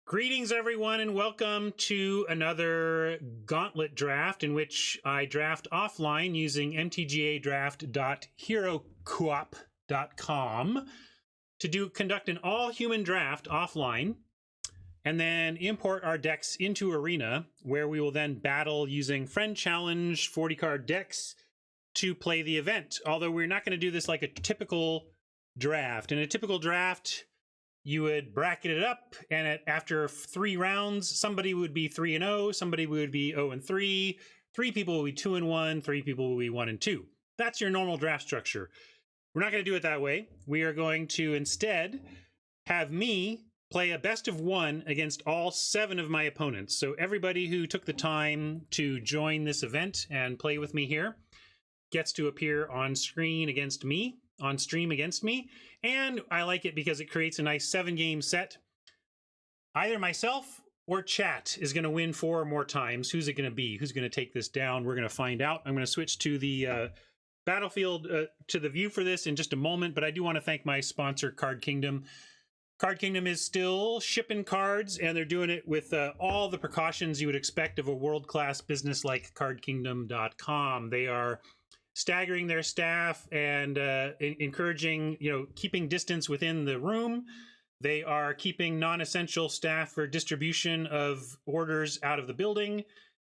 Greetings, everyone, and welcome to another Gauntlet draft in which I draft offline using mtgadraft.herocoop.com to conduct an all-human draft offline and then import our decks into Arena, where we will then battle using friend challenge 40-card decks to play the event. Although we're not going to do this like a typical draft. In a typical draft, you would bracket it up, and after 3 rounds, somebody would be 3-0, somebody would be 0-3, 3 people will be 2-1, 3 people will be 1-2. That's your normal draft structure. We're not going to do it that way. We are going to instead have me play a best of 1 against all 7 of my opponents. So everybody who took the time to join this event and play with me here gets to appear on screen against me, on stream against me, and I like it because it creates a nice 7-game set. Either myself or chat is going to win 4 or more times. Who's it going to be? Who's going to take this down? We're going to find out. I'm going to switch to the battlefield, to the view for this in just a moment, but I do want to thank my sponsor, Card Kingdom. Card Kingdom is still shipping cards, and they're doing it with all the precautions you would expect of a world-class business like cardkingdom.com. They are staggering their staff and encouraging, keeping distance within the room. They are keeping non-essential staff for distribution of orders out of the building.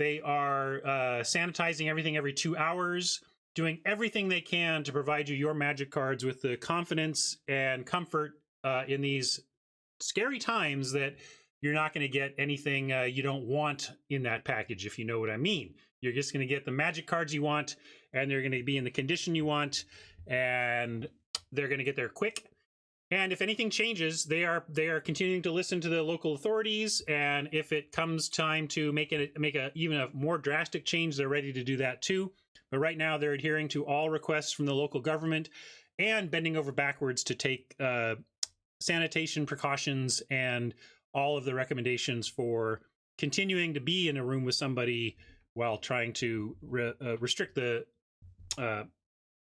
They are sanitizing everything every 2 hours, doing everything they can to provide you your Magic cards with the confidence and comfort in these scary times that you're not going to get anything you don't want in that package, if you know what I mean. You're just going to get the Magic cards you want, and they're going to be in the condition you want, and they're going to get there quick. And if anything changes, they are continuing to listen to the local authorities, and if it comes time to make even a more drastic change, they're ready to do that too. But right now, they're adhering to all requests from the local government and bending over backwards to take sanitation precautions and all of the recommendations for continuing to be in a room with somebody while trying to restrict the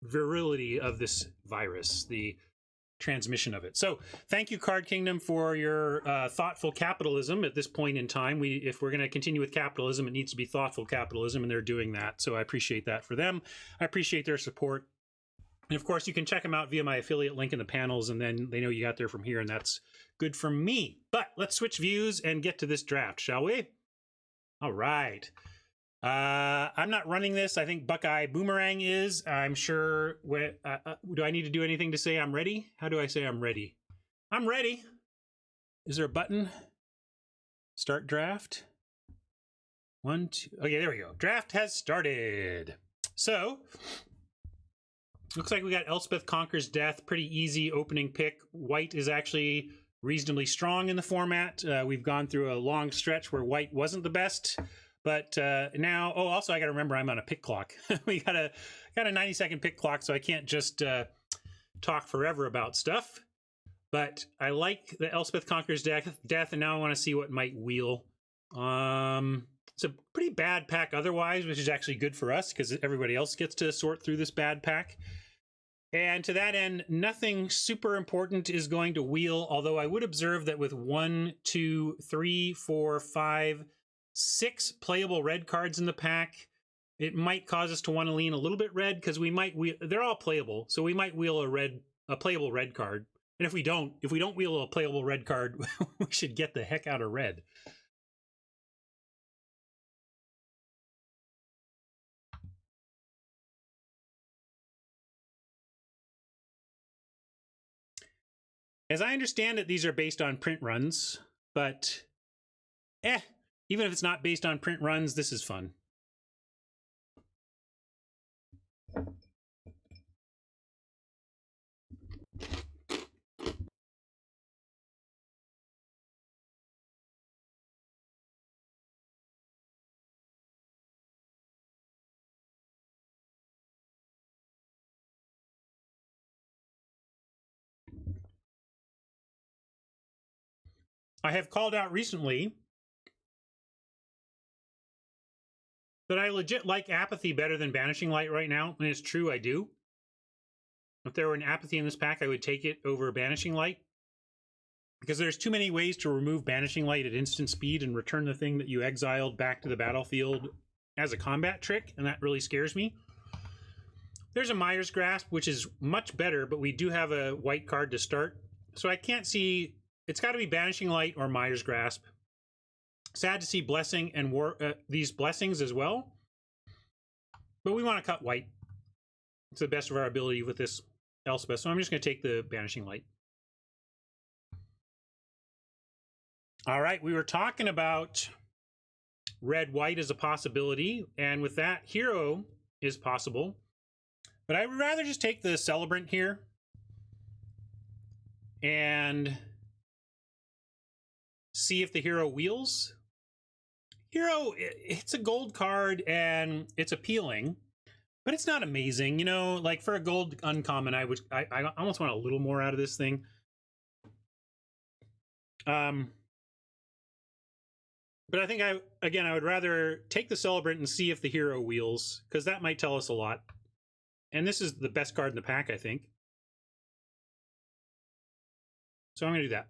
virility of this virus, the transmission of it. So thank you, Card Kingdom, for your thoughtful capitalism at this point in time. If we're going to continue with capitalism, it needs to be thoughtful capitalism, and they're doing that. So I appreciate that for them. I appreciate their support. And of course, you can check them out via my affiliate link in the panels, and then they know you got there from here, and that's good for me. But let's switch views and get to this draft, shall we? All right. I'm not running this. I think Buckeye Boomerang is. I'm sure. Do I need to do anything to say I'm ready? How do I say I'm ready? I'm ready. Is there a button? Start draft. 1, 2. Okay, there we go. Draft has started. So, looks like we got Elspeth Conquers Death. Pretty easy opening pick. White is actually reasonably strong in the format. We've gone through a long stretch where white wasn't the best. But now, also I got to remember I'm on a pick clock. We got a 90-second pick clock, so I can't just talk forever about stuff. But I like the Elspeth Conquers Death, and now I want to see what might wheel. It's a pretty bad pack otherwise, which is actually good for us because everybody else gets to sort through this bad pack. And to that end, nothing super important is going to wheel, although I would observe that with 1, 2, 3, 4, 5, 6 playable red cards in the pack, it might cause us to want to lean a little bit red because they're all playable, so we might wheel a playable red card. And if we don't wheel a playable red card, we should get the heck out of red. As I understand it, these are based on print runs, but even if it's not based on print runs, this is fun. I have called out recently that I legit like Apathy better than Banishing Light right now, and it's true, I do. If there were an Apathy in this pack, I would take it over Banishing Light. because there's too many ways to remove Banishing Light at instant speed and return the thing that you exiled back to the battlefield as a combat trick, and that really scares me. There's a Mire's Grasp, which is much better, but we do have a white card to start. So I can't see... It's got to be Banishing Light or Mire's Grasp. Sad to see Blessing and these Blessings as well. But we want to cut white to the best of our ability with this Elspeth. So I'm just going to take the Banishing Light. All right, we were talking about red-white as a possibility. And with that, hero is possible. But I would rather just take the Celebrant here. And see if the hero wheels. Hero, it's a gold card and it's appealing, but it's not amazing. You know, like for a gold uncommon, I almost want a little more out of this thing. But I think I would rather take the Celebrant and see if the hero wheels, because that might tell us a lot. And this is the best card in the pack, I think. So I'm going to do that.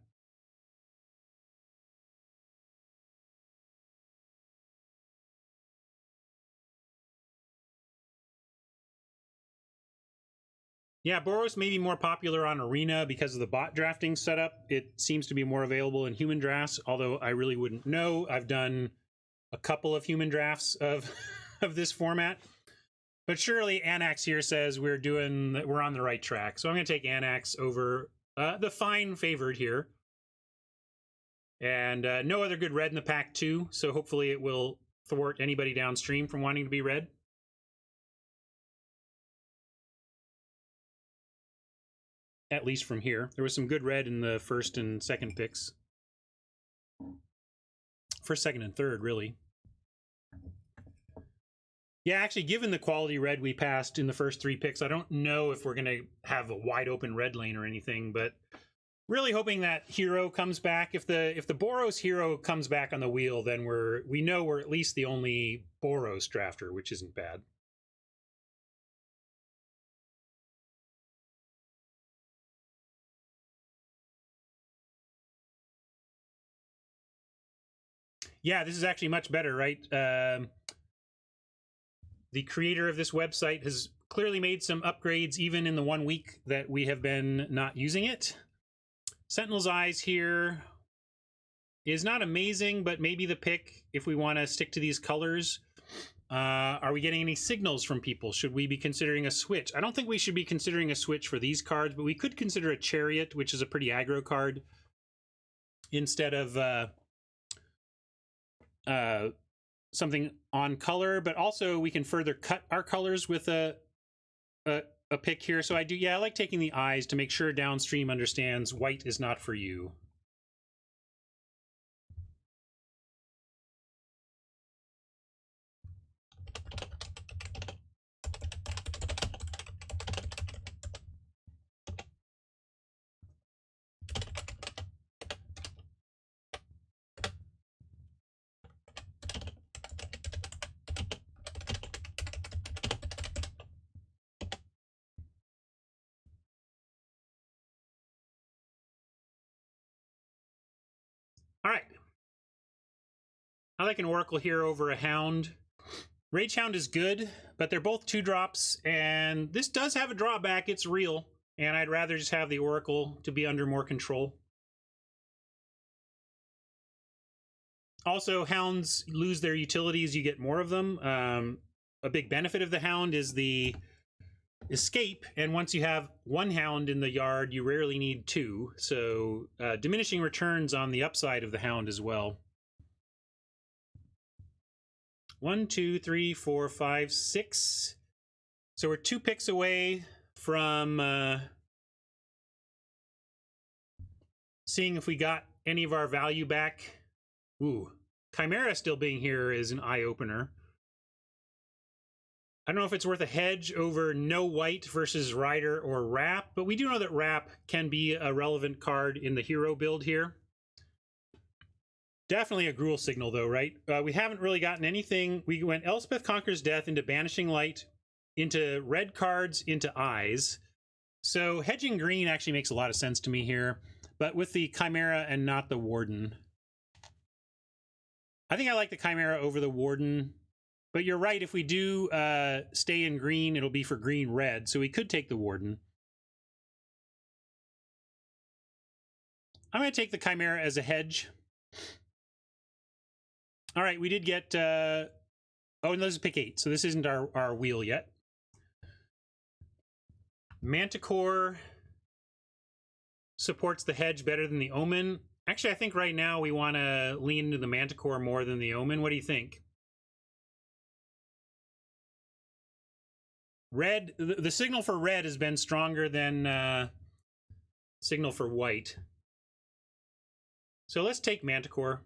Yeah, Boros may be more popular on Arena because of the bot drafting setup. It seems to be more available in human drafts, although I really wouldn't know. I've done a couple of human drafts of of this format. But surely Anax here says we're on the right track. So I'm going to take Anax over the fine favored here. And no other good red in the pack too, so hopefully it will thwart anybody downstream from wanting to be red. At least from here. There was some good red in the first and second picks. First, second, and third, really. Yeah, actually, given the quality red we passed in the first three picks, I don't know if we're going to have a wide open red lane or anything, but really hoping that hero comes back. If the Boros hero comes back on the wheel, then we know we're at least the only Boros drafter, which isn't bad. Yeah, this is actually much better, right? The creator of this website has clearly made some upgrades even in the 1 week that we have been not using it. Sentinel's Eyes here is not amazing, but maybe the pick if we want to stick to these colors. Are we getting any signals from people? Should we be considering a switch? I don't think we should be considering a switch for these cards, but we could consider a Chariot, which is a pretty aggro card, instead of something on color, but also we can further cut our colors with a pick here. So I like taking the Eyes to make sure downstream understands white is not for you. All right. I like an Oracle here over a Hound. Rage Hound is good, but they're both 2-drops, and this does have a drawback. It's real, and I'd rather just have the Oracle to be under more control. Also, Hounds lose their utilities. You get more of them. A big benefit of the Hound is the escape, and once you have one Hound in the yard, you rarely need two, so diminishing returns on the upside of the Hound as well. 1, 2, 3, 4, 5, 6. So we're 2 picks away from seeing if we got any of our value back. Ooh, Chimera still being here is an eye-opener. I don't know if it's worth a hedge over no white versus Rider or Wrap, but we do know that Wrap can be a relevant card in the hero build here. Definitely a Gruul signal, though, right? We haven't really gotten anything. We went Elspeth Conquers Death into Banishing Light, into red cards, into Eyes. So hedging green actually makes a lot of sense to me here. but with the Chimera and not the Warden. I think I like the Chimera over the Warden, but you're right. If we do stay in green, it'll be for green-red, so we could take the Warden. I'm going to take the Chimera as a hedge. All right, we did get... oh, and this is pick 8, so this isn't our wheel yet. Manticore supports the hedge better than the Omen. Actually, I think right now we want to lean into the Manticore more than the Omen. What do you think? Red, the signal for red has been stronger than signal for white. So let's take Manticore.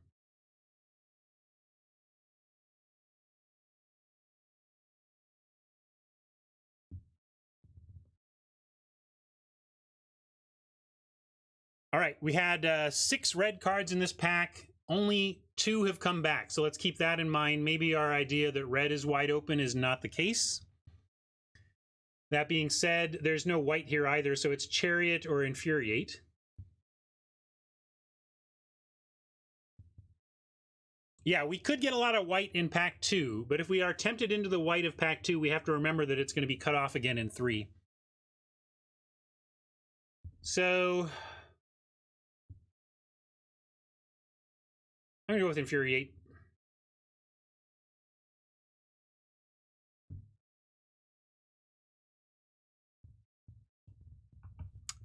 All right, we had 6 red cards in this pack. Only 2 have come back, so let's keep that in mind. Maybe our idea that red is wide open is not the case. That being said, there's no white here either, so it's Chariot or Infuriate. Yeah, we could get a lot of white in pack 2, but if we are tempted into the white of pack 2, we have to remember that it's going to be cut off again in 3. So I'm going to go with Infuriate.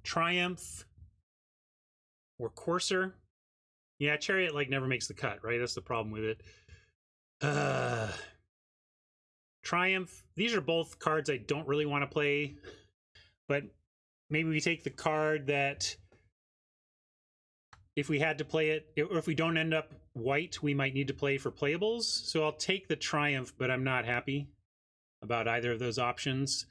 Triumph or Courser. Yeah, Chariot like never makes the cut, right? That's the problem with it. Triumph. These are both cards I don't really want to play, but maybe we take the card that if we had to play it, or if we don't end up white, we might need to play for playables. So I'll take the Triumph, but I'm not happy about either of those options.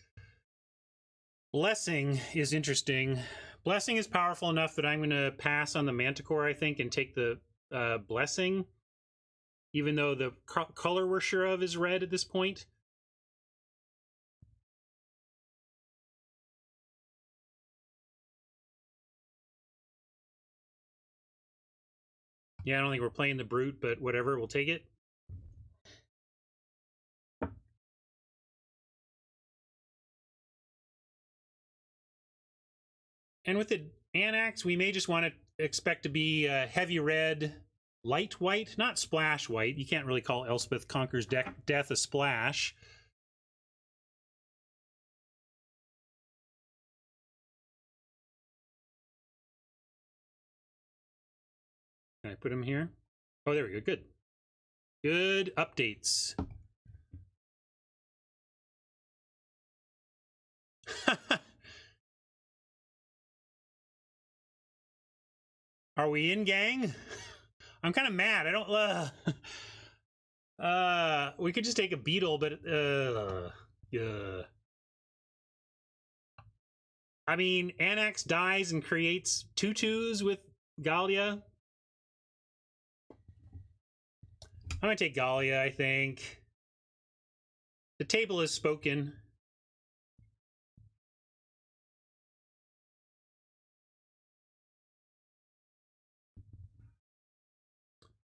Blessing is interesting. Blessing is powerful enough that I'm going to pass on the Manticore, I think, and take the Blessing, even though the color we're sure of is red at this point. Yeah, I don't think we're playing the Brute, but whatever, we'll take it. And with the Anax, we may just want to expect to be heavy red, light white, not splash white. You can't really call Elspeth Conquers Death a splash. Can I put him here? Oh, there we go. Good. Good updates. Are we in, gang? I'm kind of mad. I don't... we could just take a beetle, but... yeah. I mean, Anax dies and creates 2/2s with Gallia. I'm going to take Gallia, I think. The table has spoken.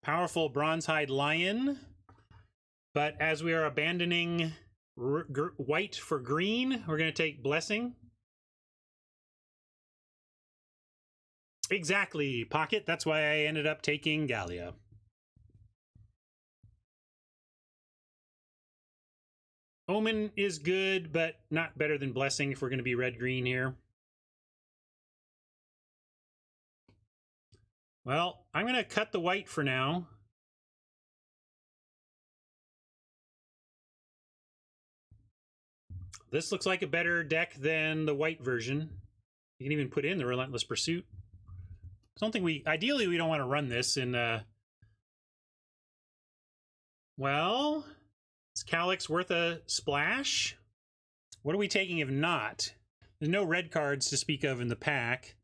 Powerful Bronzehide Lion. But as we are abandoning white for green, we're going to take Blessing. Exactly, Pocket. That's why I ended up taking Gallia. Omen is good, but not better than Blessing if we're going to be red-green here. Well, I'm going to cut the white for now. This looks like a better deck than the white version. You can even put in the Relentless Pursuit. I don't think ideally we don't want to run this in, well, is Calyx worth a splash? What are we taking if not? There's no red cards to speak of in the pack.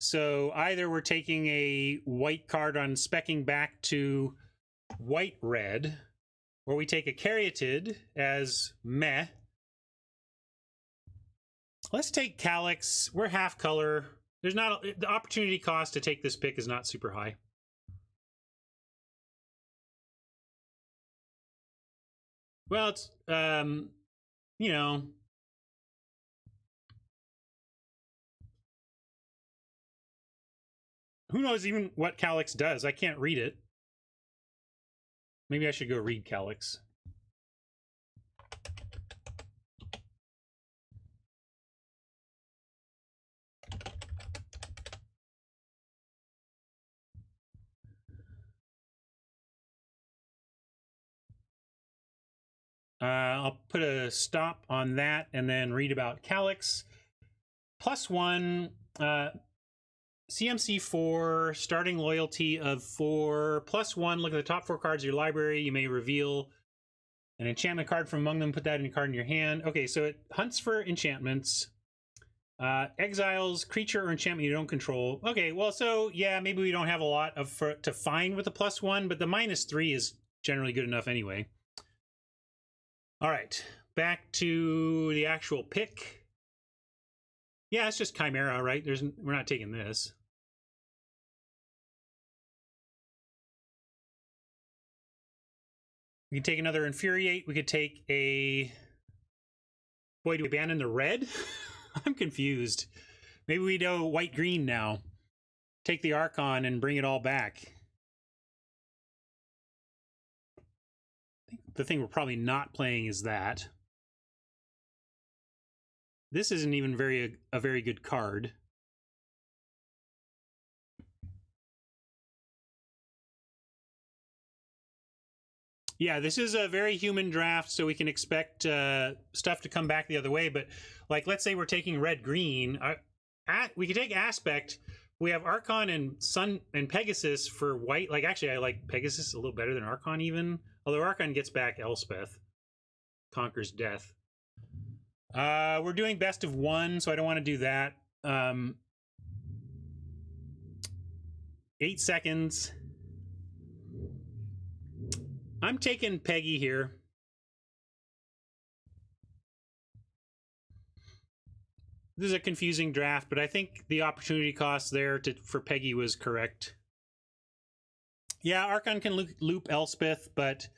So either we're taking a white card on specking back to white-red, or we take a Caryatid as meh. Let's take Calyx. We're half color. There's not the opportunity cost to take this pick is not super high. Well, it's you know, who knows even what Calyx does? I can't read it. Maybe I should go read Calyx. I'll put a stop on that and then read about Calyx. +1, CMC 4, starting loyalty of 4, +1. Look at the top 4 cards of your library. You may reveal an enchantment card from among them. Put that in a card in your hand. Okay, so it hunts for enchantments. Exiles creature or enchantment you don't control. Okay, well, so yeah, maybe we don't have a lot to find with the +1, but the -3 is generally good enough anyway. All right, back to the actual pick. Yeah, it's just Chimera, right? We're not taking this. We can take another Infuriate. We could take a... Boy, do we abandon the red? I'm confused. Maybe we do white-green now. Take the Archon and bring it all back. I think the thing we're probably not playing is that. This isn't even a very good card. Yeah, this is a very human draft, so we can expect stuff to come back the other way. But, like, let's say we're taking red-green. We could take Aspect. We have Archon and Sun and Pegasus for white. Like, actually, I like Pegasus a little better than Archon even. Although Archon gets back Elspeth. Conquers Death. We're doing best of 1, so I don't want to do that. 8 seconds. I'm taking Peggy here. This is a confusing draft, but I think the opportunity cost there for Peggy was correct. Yeah, Archon can loop Elspeth, but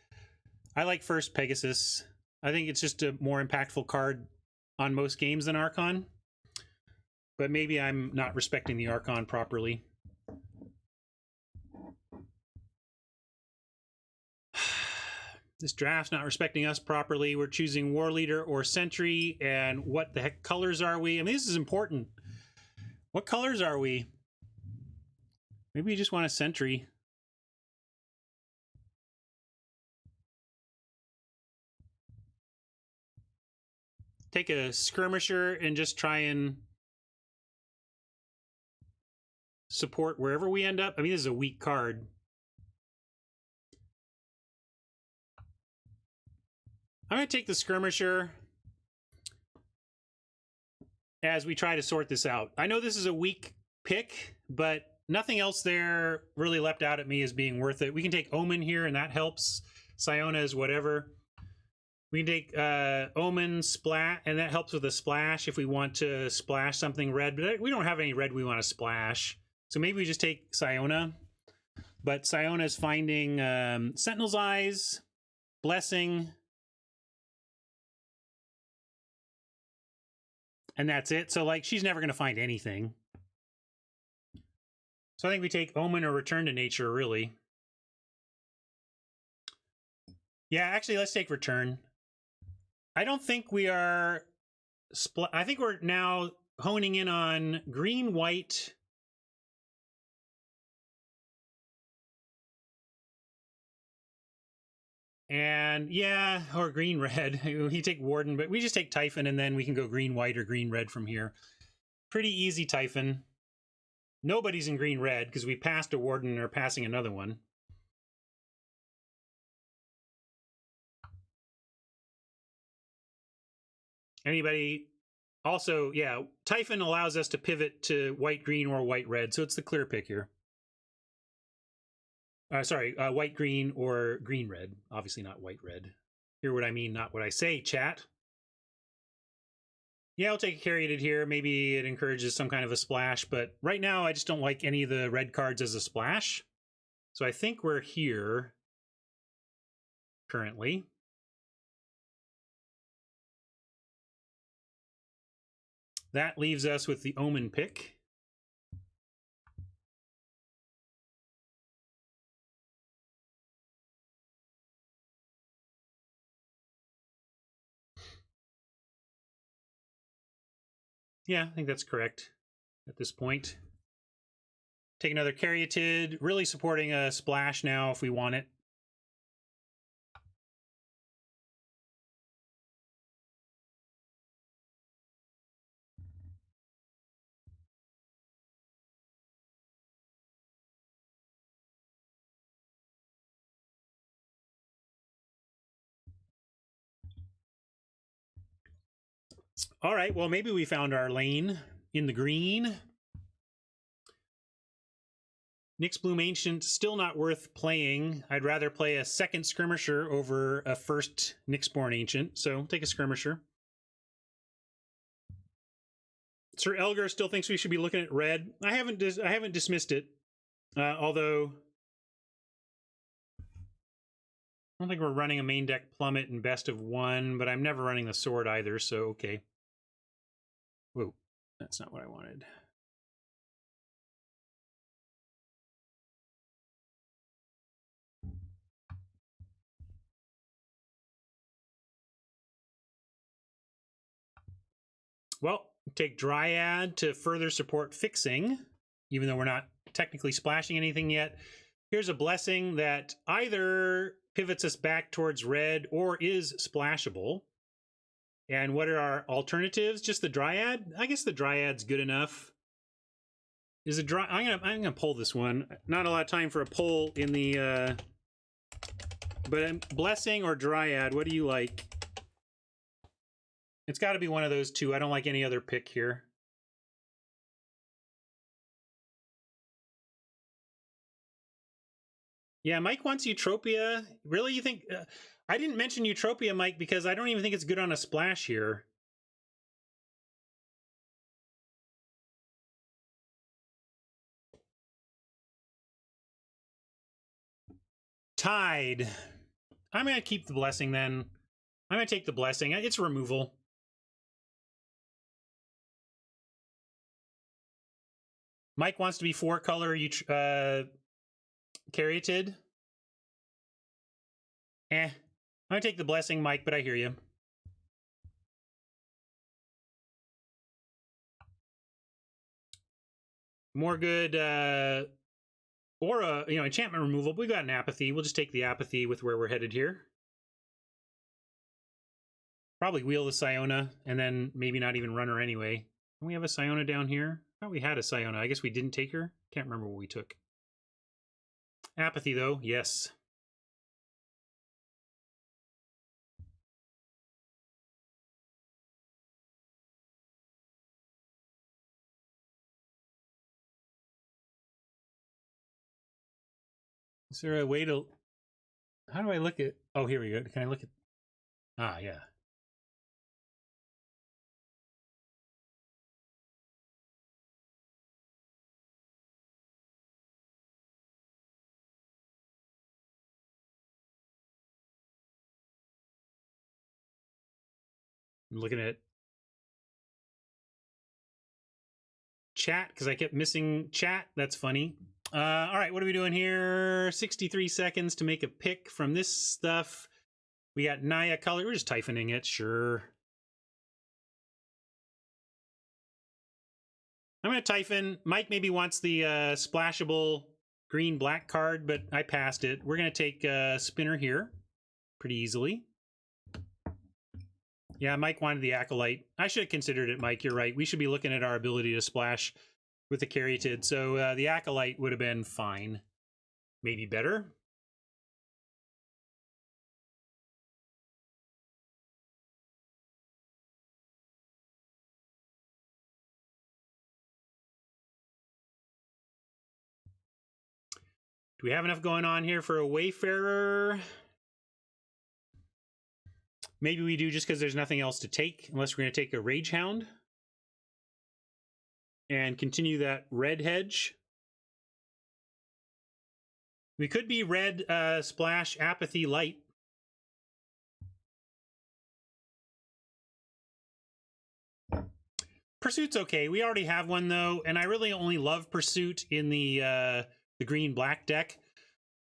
I like first Pegasus. I think it's just a more impactful card on most games than Archon. But maybe I'm not respecting the Archon properly. This draft's not respecting us properly. We're choosing War Leader or Sentry, and what the heck colors are we? I mean, this is important. What colors are we? Maybe we just want a Sentry. Take a Skirmisher and just try and support wherever we end up. I mean, this is a weak card. I'm going to take the Skirmisher as we try to sort this out. I know this is a weak pick, but nothing else there really leapt out at me as being worth it. We can take Omen here, and that helps. Siona is whatever. We can take Omen, Splat, and that helps with a splash if we want to splash something red. But we don't have any red we want to splash. So maybe we just take Siona. But Siona is finding Sentinel's Eyes, Blessing, and that's it. So, like, she's never going to find anything. So I think we take Omen or Return to Nature, really. Yeah, actually, let's take Return. I don't think we are... I think we're now honing in on green, white... And yeah, or green red. We take Warden, but we just take Typhon, and then we can go green white or green red from here. Pretty easy Typhon. Nobody's in green red because we passed a Warden or passing another one. Anybody? Also, yeah, Typhon allows us to pivot to white green or white red, so it's the clear pick here. Sorry, white green or green red. Obviously not white red. Hear what I mean, not what I say, chat. Yeah, I'll take a Caryatid here. Maybe it encourages some kind of a splash, but right now I just don't like any of the red cards as a splash. So I think we're here currently. That leaves us with the Omen pick. Yeah, I think that's correct at this point. Take another Caryatid, really supporting a splash now if we want it. All right, well, maybe we found our lane in the green. Nyxbloom Ancient, still not worth playing. I'd rather play a second Skirmisher over a first Nyxborn Ancient, so take a Skirmisher. Sir Elgar still thinks we should be looking at red. I haven't dismissed it, although I don't think we're running a main deck Plummet and best of one, but I'm never running the sword either, so okay. Whoa, that's not what I wanted. Well, take Dryad to further support fixing, even though we're not technically splashing anything yet. Here's a blessing that either pivots us back towards red or is splashable. And what are our alternatives? Just the Dryad? I guess the Dryad's good enough. Is a dry? I'm gonna pull this one. Not a lot of time for a pull in the. But blessing or Dryad? What do you like? It's got to be one of those two. I don't like any other pick here. Yeah, Mike wants Eutropia. Really, you think? I didn't mention Eutropia, Mike, because I don't even think it's good on a splash here. Tied. I'm going to keep the blessing then. I'm going to take the blessing. It's removal. Mike wants to be 4-color Caryatid. I'm going to take the blessing, Mike, but I hear you. More good aura, enchantment removal. We got an apathy. We'll just take the apathy with where we're headed here. Probably wheel the Siona, and then maybe not even run her anyway. Don't we have a Siona down here? I thought we had a Siona. I guess we didn't take her. Can't remember what we took. Apathy, though. Yes. Is there a way to... How do I look at... Oh, here we go. Can I look at... Ah, yeah. I'm looking at chat because I kept missing chat. That's funny. All right, what are we doing here? 63 seconds to make a pick from this stuff. We got Naya color. We're just typhoning it, sure. I'm going to typhon. Mike maybe wants the splashable green-black card, but I passed it. We're going to take Spinner here pretty easily. Yeah, Mike wanted the Acolyte. I should have considered it, Mike. You're right. We should be looking at our ability to splash with the Caryatid. So the Acolyte would have been fine. Maybe better. Do we have enough going on here for a Wayfarer? Maybe we do just because there's nothing else to take, unless we're going to take a Rage Hound and continue that red hedge. We could be red splash Apathy Light. Pursuit's okay. We already have one though, and I really only love Pursuit in the green-black deck.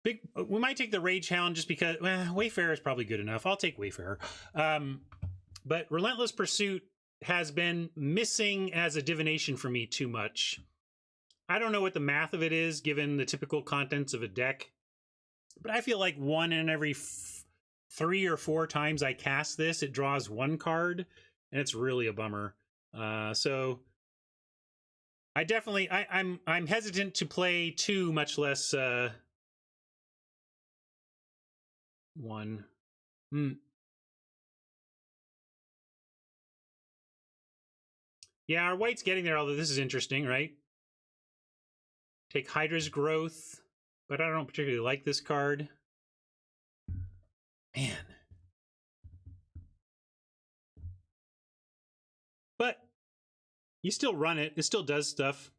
We might take the Rage Hound just because Wayfarer is probably good enough. I'll take Wayfarer. But Relentless Pursuit has been missing as a divination for me too much. I don't know what the math of it is given the typical contents of a deck, but I feel like one in every 3 or 4 times I cast this, it draws 1 card, and it's really a bummer. So I definitely I'm hesitant to play 2, much less 1. Yeah, our white's getting there, although this is interesting, right? Take Hydra's Growth, but I don't particularly like this card. Man. But you still run it. It still does stuff.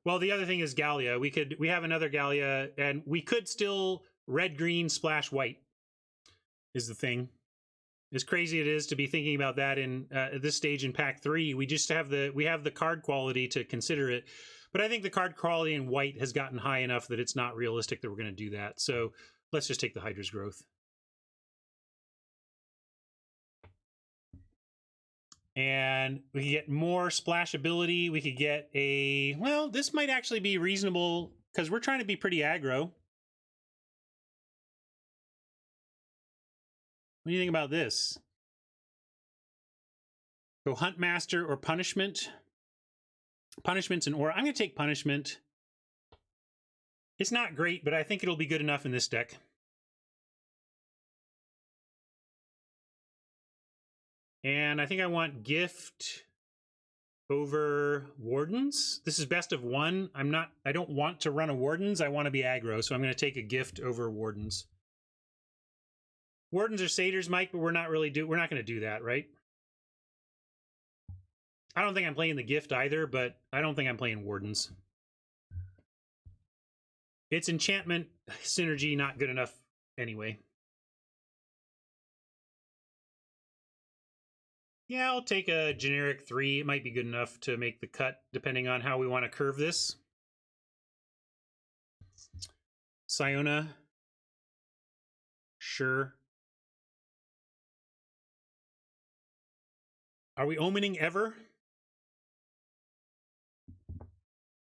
Well, the other thing is Gallia. We have another Gallia, and we could still red, green, splash white is the thing. As crazy it is to be thinking about that in at this stage in pack 3, we just have the card quality to consider it. But I think the card quality in white has gotten high enough that it's not realistic that we're going to do that. So let's just take the Hydra's Growth. And we can get more splashability. We could get a... Well, this might actually be reasonable because we're trying to be pretty aggro. What do you think about this? Go Huntmaster or Punishment. Punishment's an aura. I'm going to take Punishment. It's not great, but I think it'll be good enough in this deck. And I think I want Gift over Wardens. This is best of 1. I don't want to run a Wardens. I want to be aggro, so I'm going to take a Gift over Wardens. Wardens are Satyrs, Mike, but we're not going to do that, right? I don't think I'm playing the Gift either, but I don't think I'm playing Wardens. It's enchantment synergy not good enough anyway. Yeah, I'll take a generic 3. It might be good enough to make the cut, depending on how we want to curve this. Siona. Sure. Are we omening ever?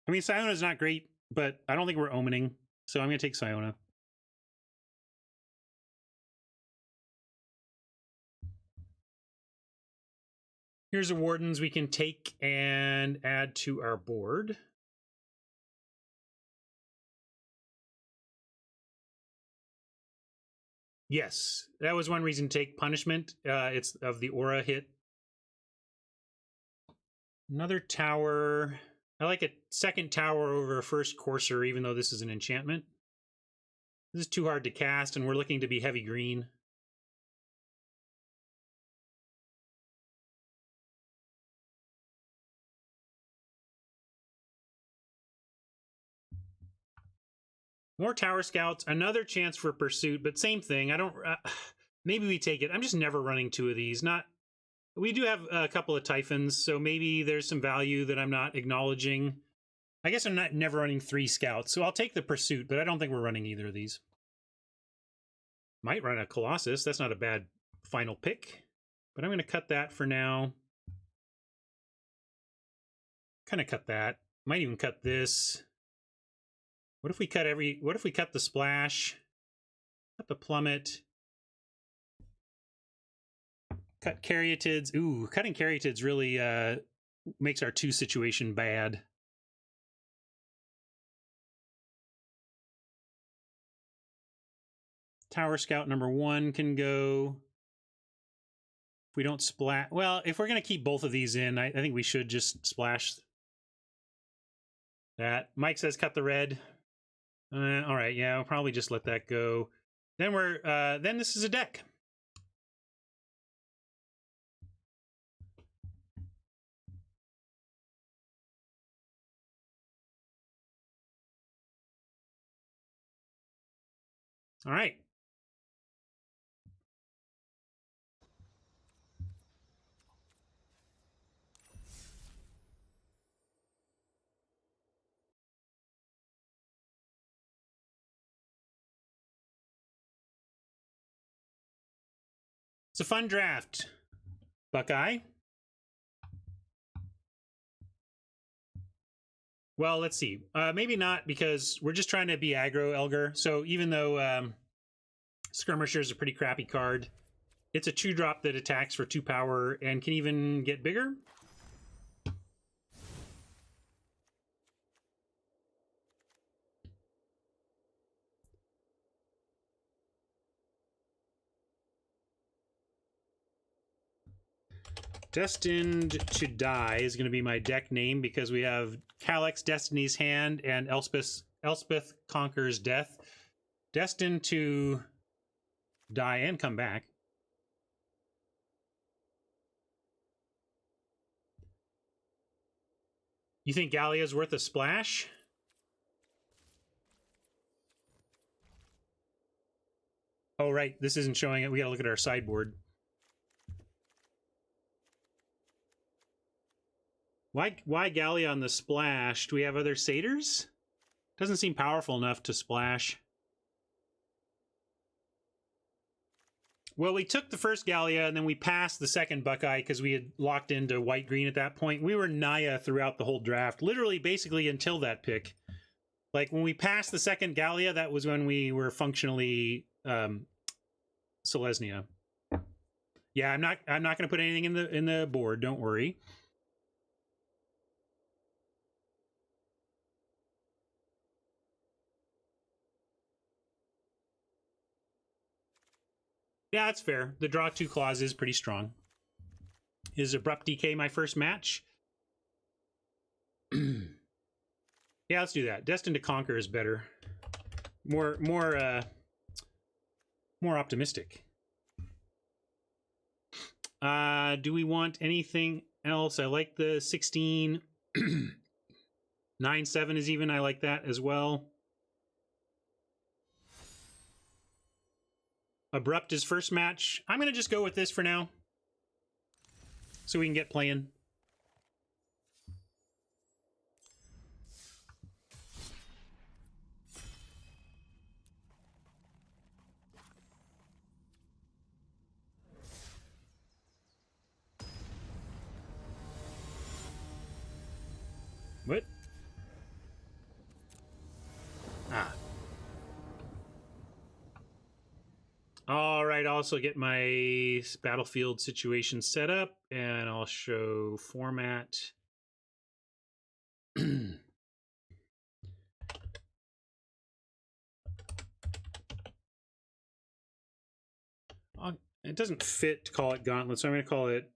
I mean, Siona's not great, but I don't think we're omening, so I'm going to take Siona. Here's the Wardens we can take and add to our board. Yes, that was one reason to take Punishment. It's of the aura hit. Another tower. I like a second tower over a first Courser, even though this is an enchantment. This is too hard to cast, and we're looking to be heavy green. More Tower Scouts, another chance for Pursuit, but same thing. I don't... maybe we take it. I'm just never running 2 of these. We do have a couple of Typhons, so maybe there's some value that I'm not acknowledging. I guess I'm never running 3 Scouts, so I'll take the Pursuit, but I don't think we're running either of these. Might run a Colossus. That's not a bad final pick, but I'm going to cut that for now. Kind of cut that. Might even cut this. What if we cut the Splash? Cut the Plummet. Cut Caryatids. Ooh, cutting Caryatids really makes our 2 situation bad. Tower Scout number 1 can go. If we don't splash... Well, if we're going to keep both of these in, I think we should just splash that. Mike says cut the red. All right, yeah, we'll probably just let that go. Then then this is a deck. All right. It's a fun draft, Buckeye. Well, let's see. Maybe not, because we're just trying to be aggro Elgar. So even though Skirmisher is a pretty crappy card, it's a 2-drop that attacks for 2 power and can even get bigger. Destined to Die is going to be my deck name, because we have Calyx, Destiny's Hand, and Elspeth Conquers Death. Destined to die and come back. You think Gallia's worth a splash? Oh, right. This isn't showing it. We gotta look at our sideboard. Why Gallia on the splash? Do we have other satyrs? Doesn't seem powerful enough to splash. Well, we took the first Gallia and then we passed the second Buckeye because we had locked into white-green at that point. We were Naya throughout the whole draft, literally basically until that pick. Like when we passed the second Gallia, that was when we were functionally Selesnya. Yeah, I'm not going to put anything in the board, don't worry. Yeah, that's fair. The draw 2 clause is pretty strong. Is Abrupt DK my first match? Yeah, let's do that. Destined to Conquer is better. More optimistic. Do we want anything else? I like the 16. 9-7 is even. I like that as well. Abrupt is first match. I'm going to just go with this for now, so we can get playing. What? Ah. All right, I'll also get my battlefield situation set up, and I'll show format. It doesn't fit to call it Gauntlet, so I'm going to call it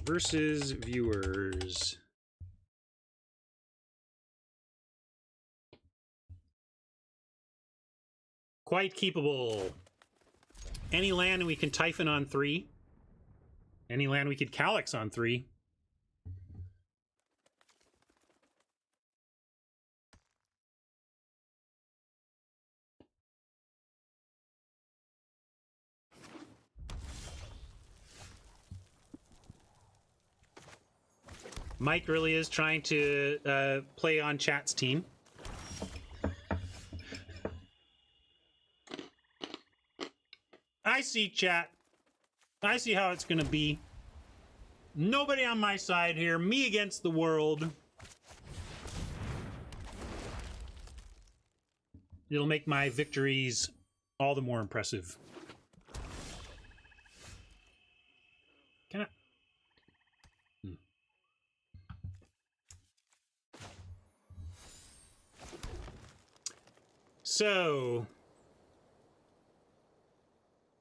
versus viewers. Quite keepable. Any land we can Typhon on 3. Any land we could Calyx on 3. Mike really is trying to play on chat's team. I see, chat. I see how it's going to be. Nobody on my side here. Me against the world. It'll make my victories all the more impressive. Can I? So,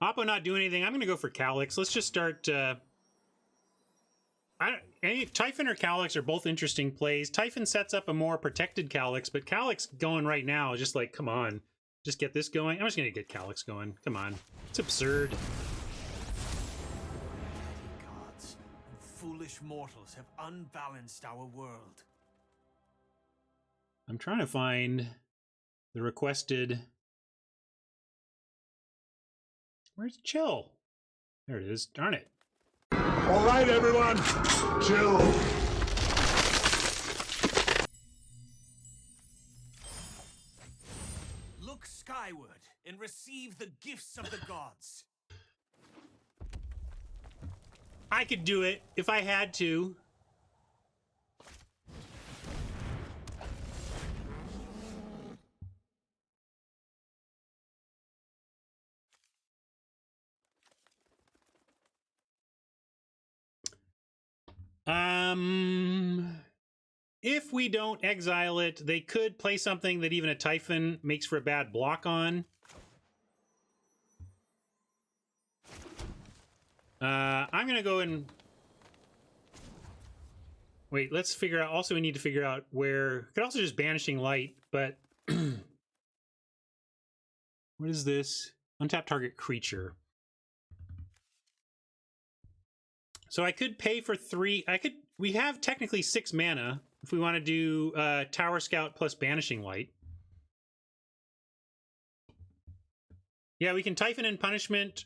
Oppo not doing anything. I'm going to go for Calyx. Let's just start. Typhon or Calyx are both interesting plays. Typhon sets up a more protected Calyx, but Calyx going right now is just like, come on, just get this going. I'm just going to get Calyx going. Come on, it's absurd. Gods and foolish mortals have unbalanced our world. I'm trying to find the requested. Where's chill? There it is. Darn it. All right, everyone, chill. Look skyward and receive the gifts of the gods. I could do it if I had to. If we don't exile it, they could play something that even a Typhon makes for a bad block on. I'm gonna go and wait. Let's figure out. Also, we need to figure out where. Could also just banishing light, but what is this? Untap target creature. So I could pay for 3. We have technically 6 mana if we want to do Tower Scout plus Banishing Light. Yeah, we can Typhon and Punishment.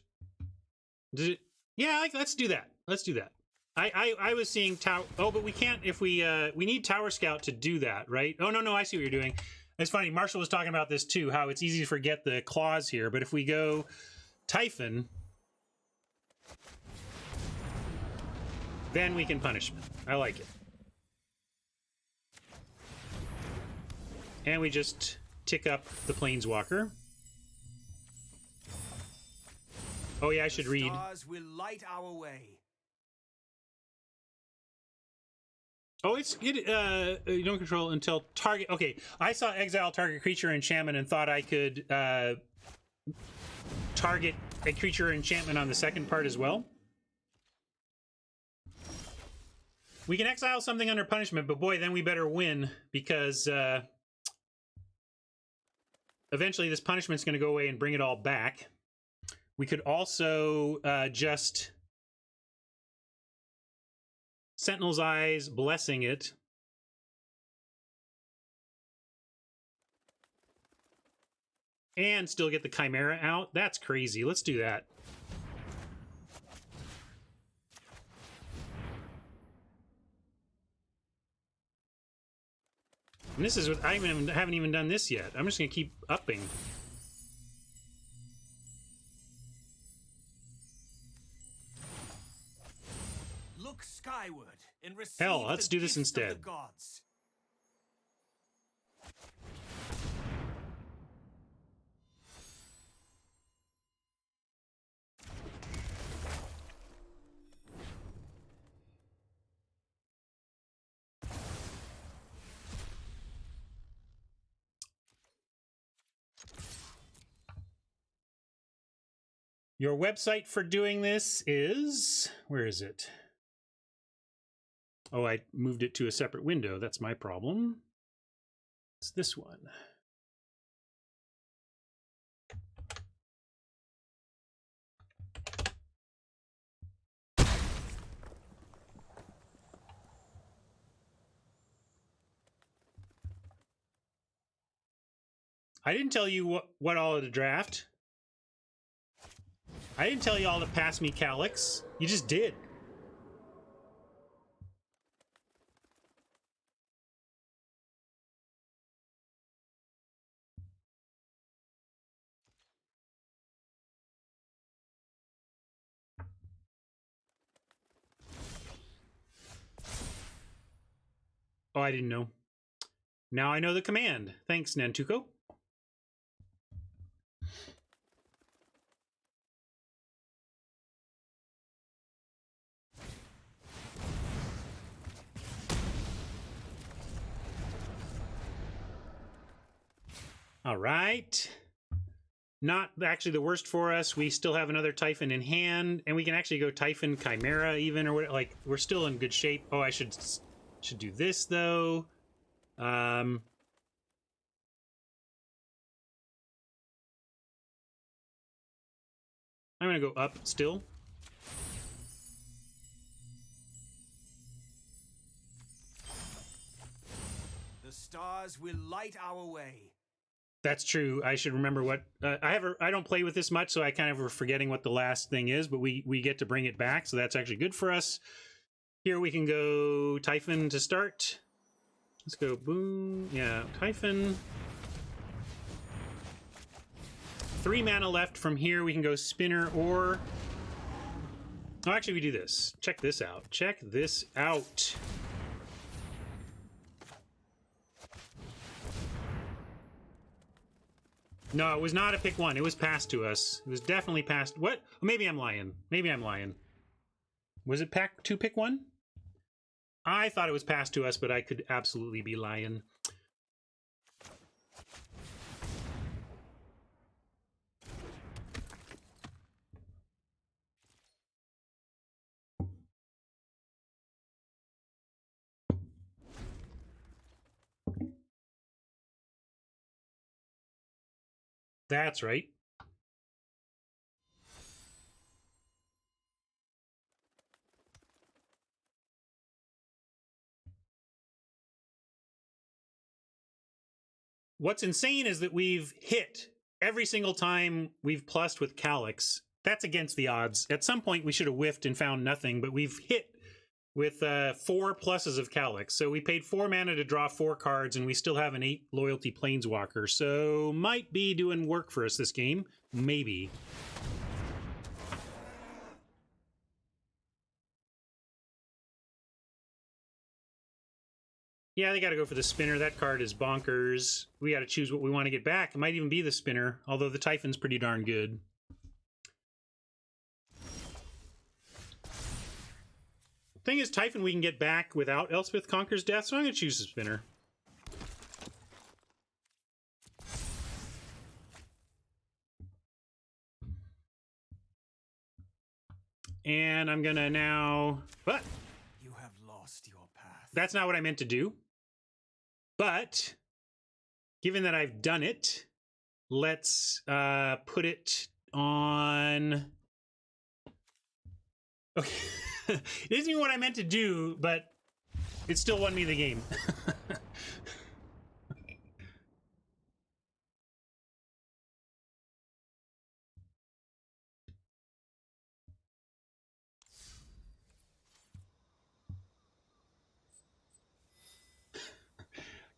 Yeah, let's do that. Let's do that. I was seeing Tower. Oh, but we can't if we need Tower Scout to do that, right? Oh no, I see what you're doing. It's funny. Marshall was talking about this too. How it's easy to forget the clause here, but if we go Typhon, then we can Punishment. I like it. And we just tick up the Planeswalker. Oh yeah, I should read. Stars will light our way. Oh, you don't control until target. Okay, I saw exile target creature enchantment and thought I could target a creature enchantment on the second part as well. We can exile something under punishment, but boy, then we better win because eventually this punishment's going to go away and bring it all back. We could also just Sentinel's Eyes, blessing it. And still get the Chimera out. That's crazy. Let's do that. And this is what I haven't even done this yet. I'm just going to keep upping. Look skyward and receive Hell, let's do this gifts of instead. the gods. Your website for doing this is... Where is it? Oh, I moved it to a separate window. That's my problem. It's this one. I didn't tell you what all of the draft. I didn't tell you all to pass me Calyx. You just did. Oh, I didn't know. Now I know the command. Thanks, Nantuko. All right. Not actually the worst for us. We still have another Typhon in hand, and we can actually go Typhon Chimera even, or what? Like we're still in good shape. Oh, I should do this though. I'm gonna go up still. The stars will light our way. That's true. I should remember what I don't play with this much, so I kind of were forgetting what the last thing is. But we get to bring it back, so that's actually good for us. Here we can go Typhon to start. Let's go boom. Yeah, Typhon. 3 mana left. From here we can go Spinner or... Oh, actually we do this. Check this out. Check this out. No, it was not a pick one. It was passed to us. It was definitely passed. What? Maybe I'm lying. Maybe I'm lying. Was it pack 2 pick 1? I thought it was passed to us, but I could absolutely be lying. That's right. What's insane is that we've hit every single time we've plussed with Calyx. That's against the odds. At some point we should have whiffed and found nothing, but we've hit with 4 pluses of Calyx. So we paid 4 mana to draw 4 cards, and we still have an 8 loyalty Planeswalker. So might be doing work for us this game. Maybe. Yeah, they got to go for the Spinner. That card is bonkers. We got to choose what we want to get back. It might even be the Spinner, although the Typhon's pretty darn good. Thing is, Typhon we can get back without Elspeth Conquers Death, so I'm going to choose the Spinner. And I'm going to now... But You have lost your path. that's not what I meant to do. But given that I've done it, let's put it on... Okay. It isn't even what I meant to do, but it still won me the game.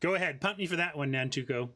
Go ahead, punt me for that one, Nantuko.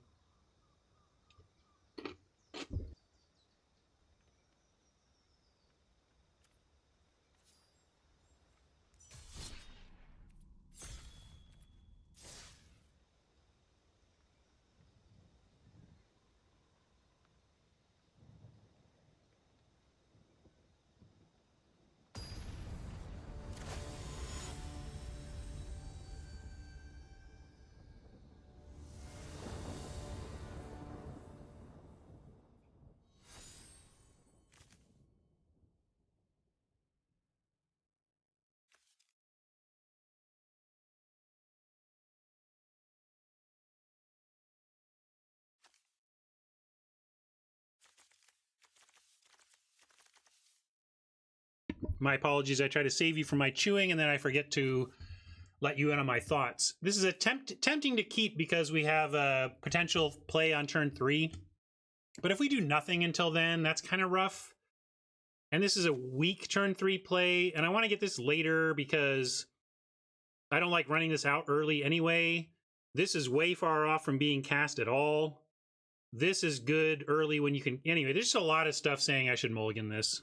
My apologies. I try to save you from my chewing, and then I forget to let you in on my thoughts. This is tempting to keep because we have a potential play on turn 3. But if we do nothing until then, that's kind of rough. And this is a weak turn 3 play, and I want to get this later because I don't like running this out early anyway. This is way far off from being cast at all. This is good early when you can... Anyway, there's just a lot of stuff saying I should mulligan this.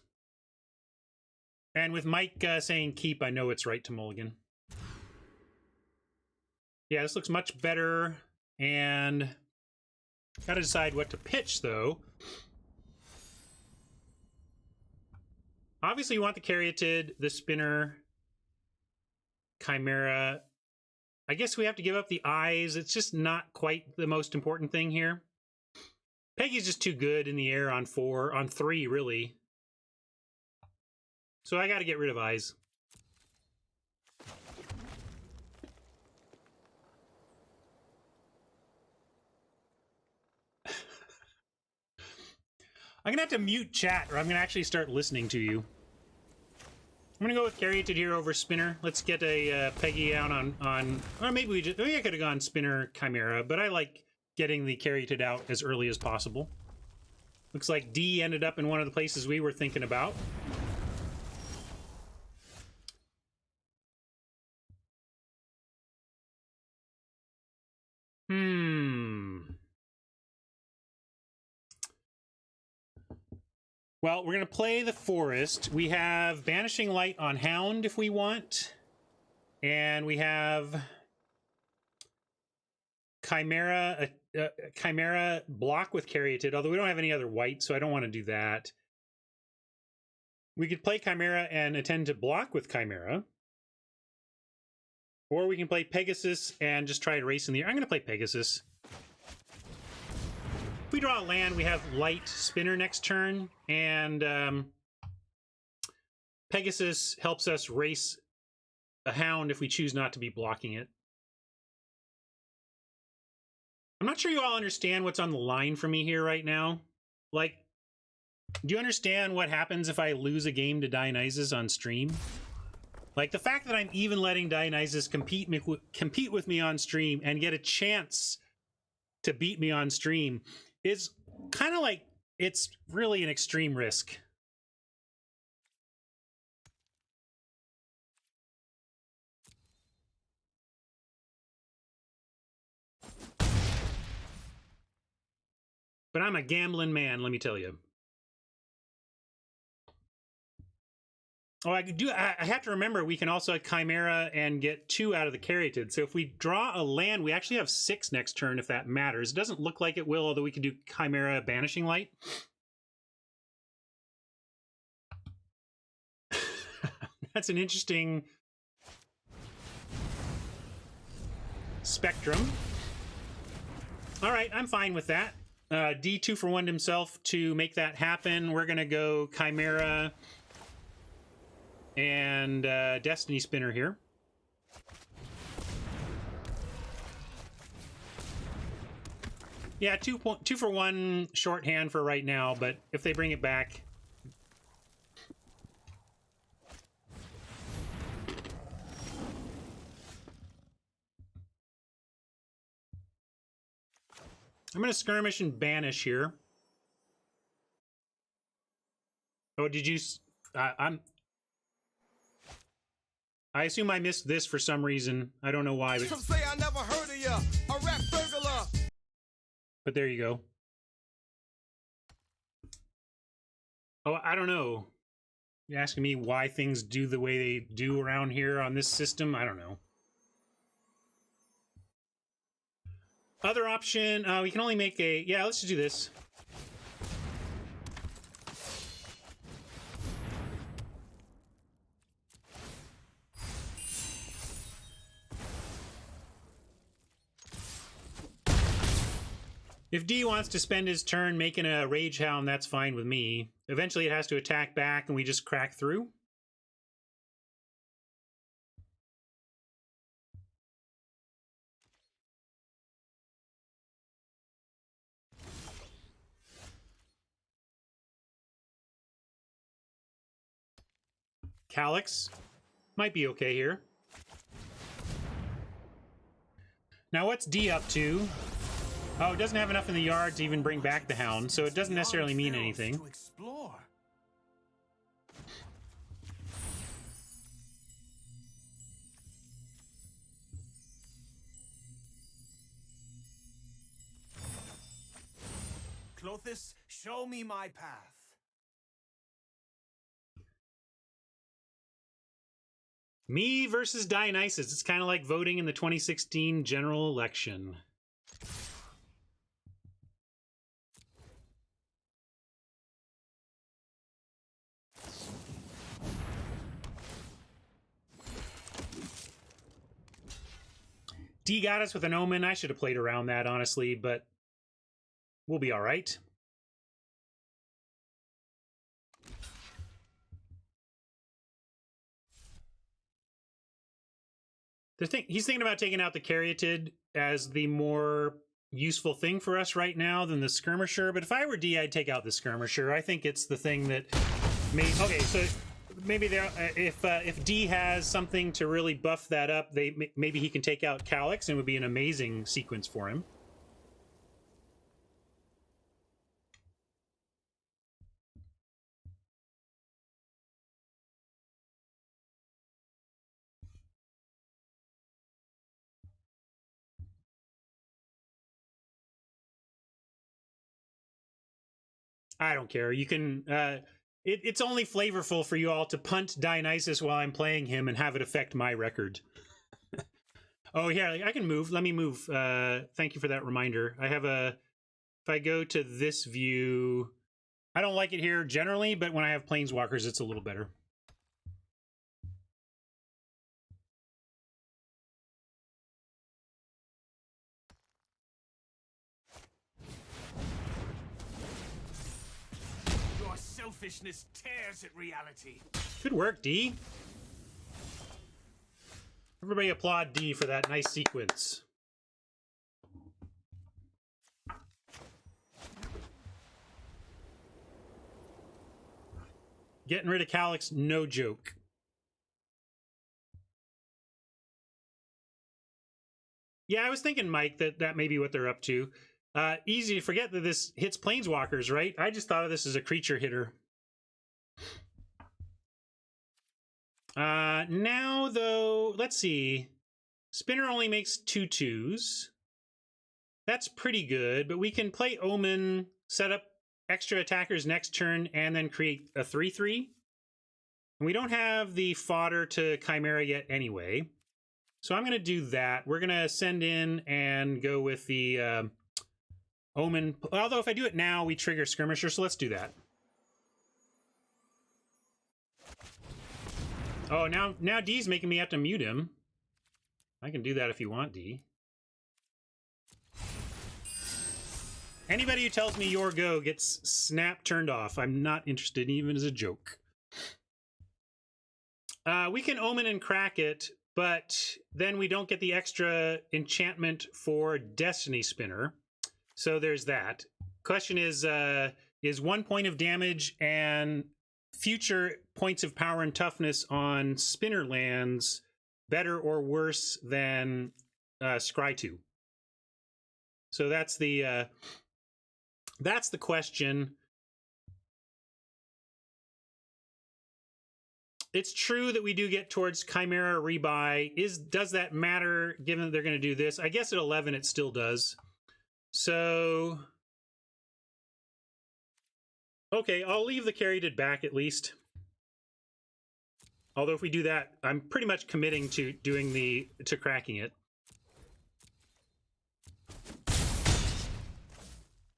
And with Mike saying keep, I know it's right to mulligan. Yeah, this looks much better. And gotta decide what to pitch, though. Obviously, you want the Caryatid, the Spinner, Chimera. I guess we have to give up the eyes. It's just not quite the most important thing here. Peggy's just too good in the air on 3, really. So I got to get rid of eyes. I'm going to have to mute chat, or I'm going to actually start listening to you. I'm going to go with Caryatid here over Spinner. Let's get a Peggy out on or maybe I could have gone Spinner Chimera, but I like getting the Caryatid out as early as possible. Looks like D ended up in one of the places we were thinking about. Well, we're going to play the Forest. We have Banishing Light on Hound if we want. And we have Chimera block with Caryatid, although we don't have any other white, so I don't want to do that. We could play Chimera and attend to block with Chimera. Or we can play Pegasus and just try to race in the air. I'm going to play Pegasus. If we draw a land, we have Light Spinner next turn, and Pegasus helps us race a Hound if we choose not to be blocking it. I'm not sure you all understand what's on the line for me here right now. Like, do you understand what happens if I lose a game to Dionysus on stream? Like, the fact that I'm even letting Dionysus compete with me on stream and get a chance to beat me on stream is kind of like, it's really an extreme risk. But I'm a gambling man, let me tell you. Oh, I have to remember we can also Chimera and get 2 out of the Caryatid. So if we draw a land, we actually have 6 next turn if that matters. It doesn't look like it will, although we could do Chimera Banishing Light. That's an interesting spectrum. All right, I'm fine with that. D 2-for-1'd himself to make that happen. We're going to go Chimera and Destiny Spinner here. Yeah, 2-for-1 shorthand for right now, but if they bring it back... I'm going to skirmish and banish here. Oh, did you... I assume I missed this for some reason. I don't know why. But... Some say I never heard of ya, a rap burglar. But there you go. Oh, I don't know. You're asking me why things do the way they do around here on this system? I don't know. Other option, we can only make a... Yeah, let's just do this. If D wants to spend his turn making a Rage Hound, that's fine with me. Eventually it has to attack back and we just crack through. Calyx might be okay here. Now what's D up to? Oh, it doesn't have enough in the yard to even bring back the Hound, so it doesn't necessarily mean anything. Clothis, show me my path. Me versus Dionysus. It's kind of like voting in the 2016 general election. D got us with an Omen. I should have played around that, honestly, but we'll be all right. He's thinking about taking out the Caryatid as the more useful thing for us right now than the Skirmisher, but if I were D, I'd take out the Skirmisher. I think it's the thing that may... Okay, so maybe there, if D has something to really buff that up, maybe he can take out Calyx and it would be an amazing sequence for him. I don't care. You can. It's only flavorful for you all to punt Dionysus while I'm playing him and have it affect my record. Oh, yeah, I can move. Let me move. Thank you for that reminder. I have a. If I go to this view, I don't like it here generally, but when I have planeswalkers, it's a little better. Your selfishness tears at reality. Good work, D. Everybody applaud D for that nice sequence. Getting rid of Calyx, no joke. Yeah, I was thinking, Mike, that may be what they're up to. Easy to forget that this hits planeswalkers, right? I just thought of this as a creature hitter. Now, though, let's see. Spinner only makes 2/2s. That's pretty good, but we can play Omen, set up extra attackers next turn, and then create a 3/3. And we don't have the fodder to Chimera yet anyway. So I'm going to do that. We're going to send in and go with the Omen. Although if I do it now, we trigger Skirmisher, so let's do that. Oh, now D's making me have to mute him. I can do that if you want, D. Anybody who tells me your go gets snap turned off. I'm not interested, even as a joke. We can Omen and crack it, but then we don't get the extra enchantment for Destiny Spinner. So there's that. Question is 1 point of damage and future points of power and toughness on Spinner lands better or worse than Scry 2? So that's the question. It's true that we do get towards Chimera rebuy. Does that matter given that they're going to do this? I guess at 11 it still does. So, okay, I'll leave the carried back at least. Although if we do that, I'm pretty much committing to cracking it.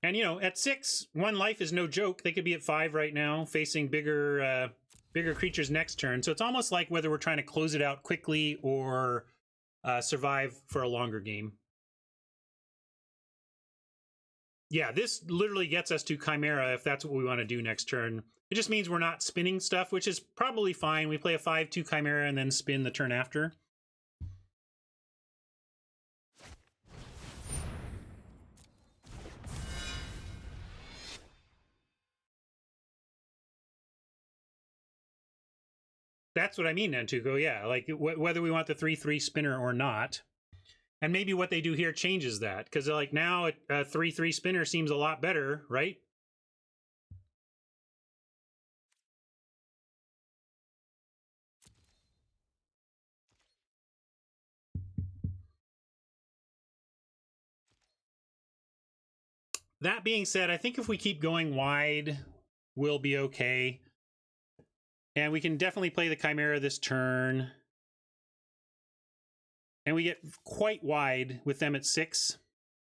And you know, at 6, 1 life is no joke. They could be at 5 right now, facing bigger creatures next turn. So it's almost like whether we're trying to close it out quickly or survive for a longer game. Yeah, this literally gets us to Chimera if that's what we want to do next turn. It just means we're not spinning stuff, which is probably fine. We play a 5/2 Chimera and then spin the turn after. That's what I mean, Nantuko. Yeah, like whether we want the 3/3 spinner or not. And maybe what they do here changes that, because like now a 3/3 spinner seems a lot better, right? That being said, I think if we keep going wide, we'll be okay. And we can definitely play the Chimera this turn. And we get quite wide with them at 6,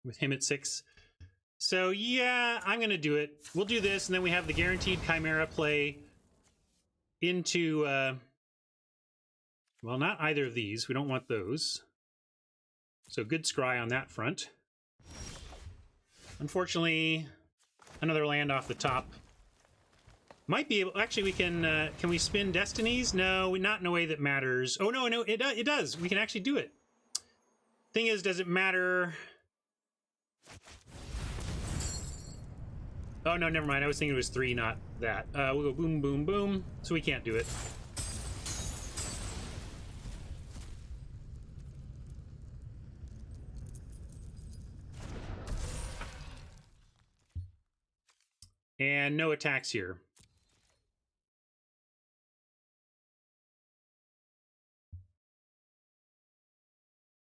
with him at 6. So yeah, I'm going to do it. We'll do this, and then we have the guaranteed Chimera play into, well, not either of these. We don't want those. So good scry on that front. Unfortunately, another land off the top. Might be able, actually we can we spin Destinies? No, not in a way that matters. Oh no, it does. We can actually do it. Thing is, does it matter? Oh no, never mind. I was thinking it was 3, not that. We'll go boom, boom, boom. So we can't do it. And no attacks here.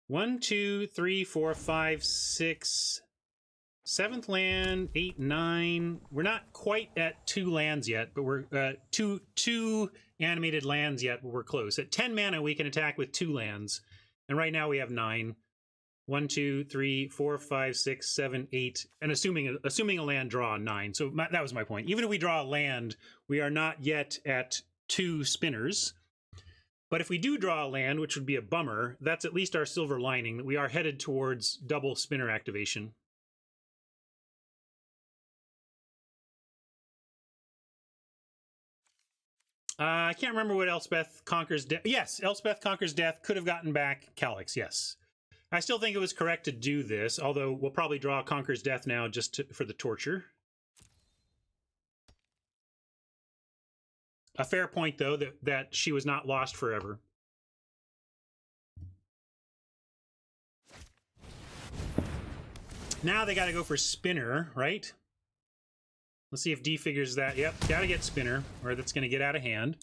One, 2, 3, 4, 5, 6, 7th land, 8, 9. We're not quite at 2 lands yet, but we're two animated lands yet, but we're close. At 10 mana, we can attack with 2 lands. And right now we have 9. 1, 2, 3, 4, 5, 6, 7, 8. And assuming a land draw, 9. So that was my point. Even if we draw a land, we are not yet at 2 spinners. But if we do draw a land, which would be a bummer, that's at least our silver lining, that we are headed towards double spinner activation. I can't remember what Elspeth Conquers Death. Yes, Elspeth Conquers Death could have gotten back Calyx, yes. I still think it was correct to do this, although we'll probably draw Conquers Death now just for the torture. A fair point, though, that she was not lost forever. Now they got to go for Spinner, right? Let's see if D figures that. Yep, got to get Spinner, or that's going to get out of hand.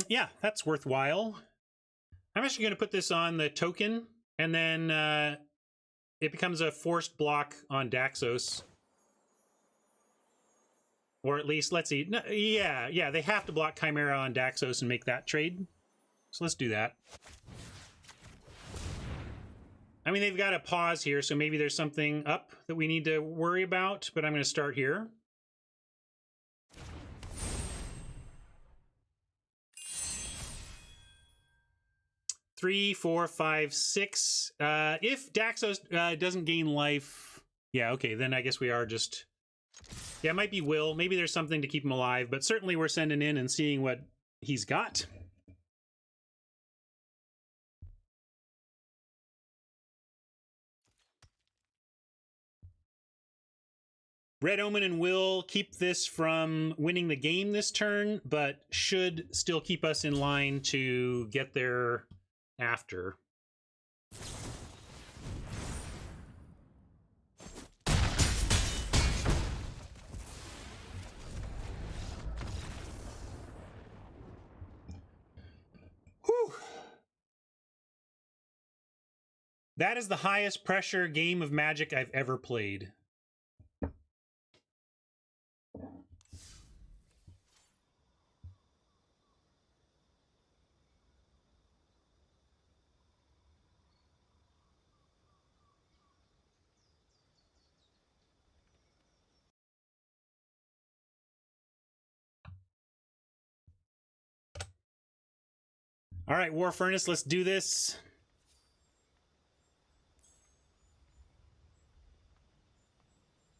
Yeah, that's worthwhile. I'm actually going to put this on the token, and then it becomes a forced block on Daxos. Or at least, let's see. No, yeah, they have to block Chimera on Daxos and make that trade. So let's do that. I mean, they've got a pause here, so maybe there's something up that we need to worry about, but I'm going to start here. Three, 4, 5, 6. If Daxos doesn't gain life... Yeah, okay, then I guess we are just... Yeah, it might be Will. Maybe there's something to keep him alive, but certainly we're sending in and seeing what he's got. Red Omen and Will keep this from winning the game this turn, but should still keep us in line to get there after. Whew. That is the highest pressure game of Magic I've ever played. All right, War Furnace, let's do this.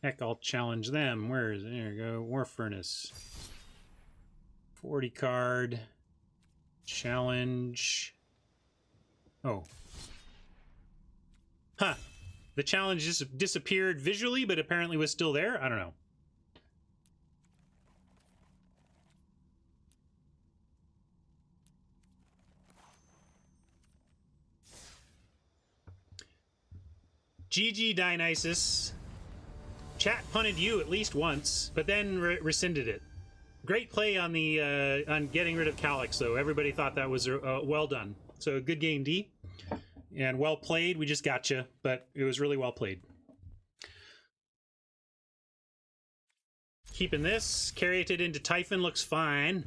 Heck, I'll challenge them. Where is it? There you go. War Furnace. 40 card. Challenge. Oh. Huh. The challenge just disappeared visually, but apparently was still there? I don't know. GG Dionysus. Chat punted you at least once, but then rescinded it. Great play on the on getting rid of Calyx, though. Everybody thought that was well done. So good game, D, and well played. We just got you, but it was really well played. Keeping this, carried it into Typhon, looks fine.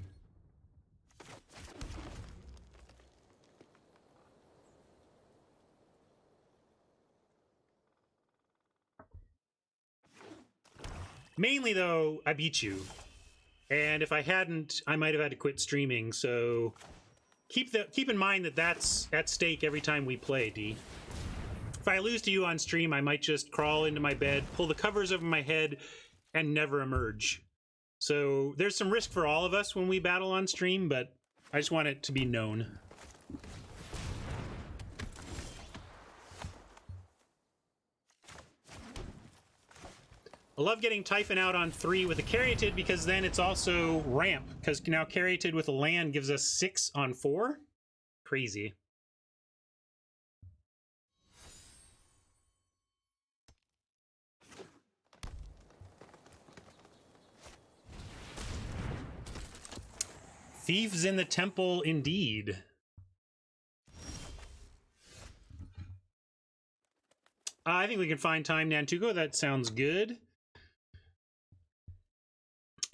Mainly, though, I beat you. And if I hadn't, I might have had to quit streaming, so keep in mind that that's at stake every time we play, D. If I lose to you on stream, I might just crawl into my bed, pull the covers over my head, and never emerge. So there's some risk for all of us when we battle on stream, but I just want it to be known. I love getting Typhon out on 3 with a Caryatid because then it's also ramp, because now Caryatid with a land gives us 6 on 4. Crazy. Thieves in the temple, indeed. I think we can find time, Nantuko. That sounds good.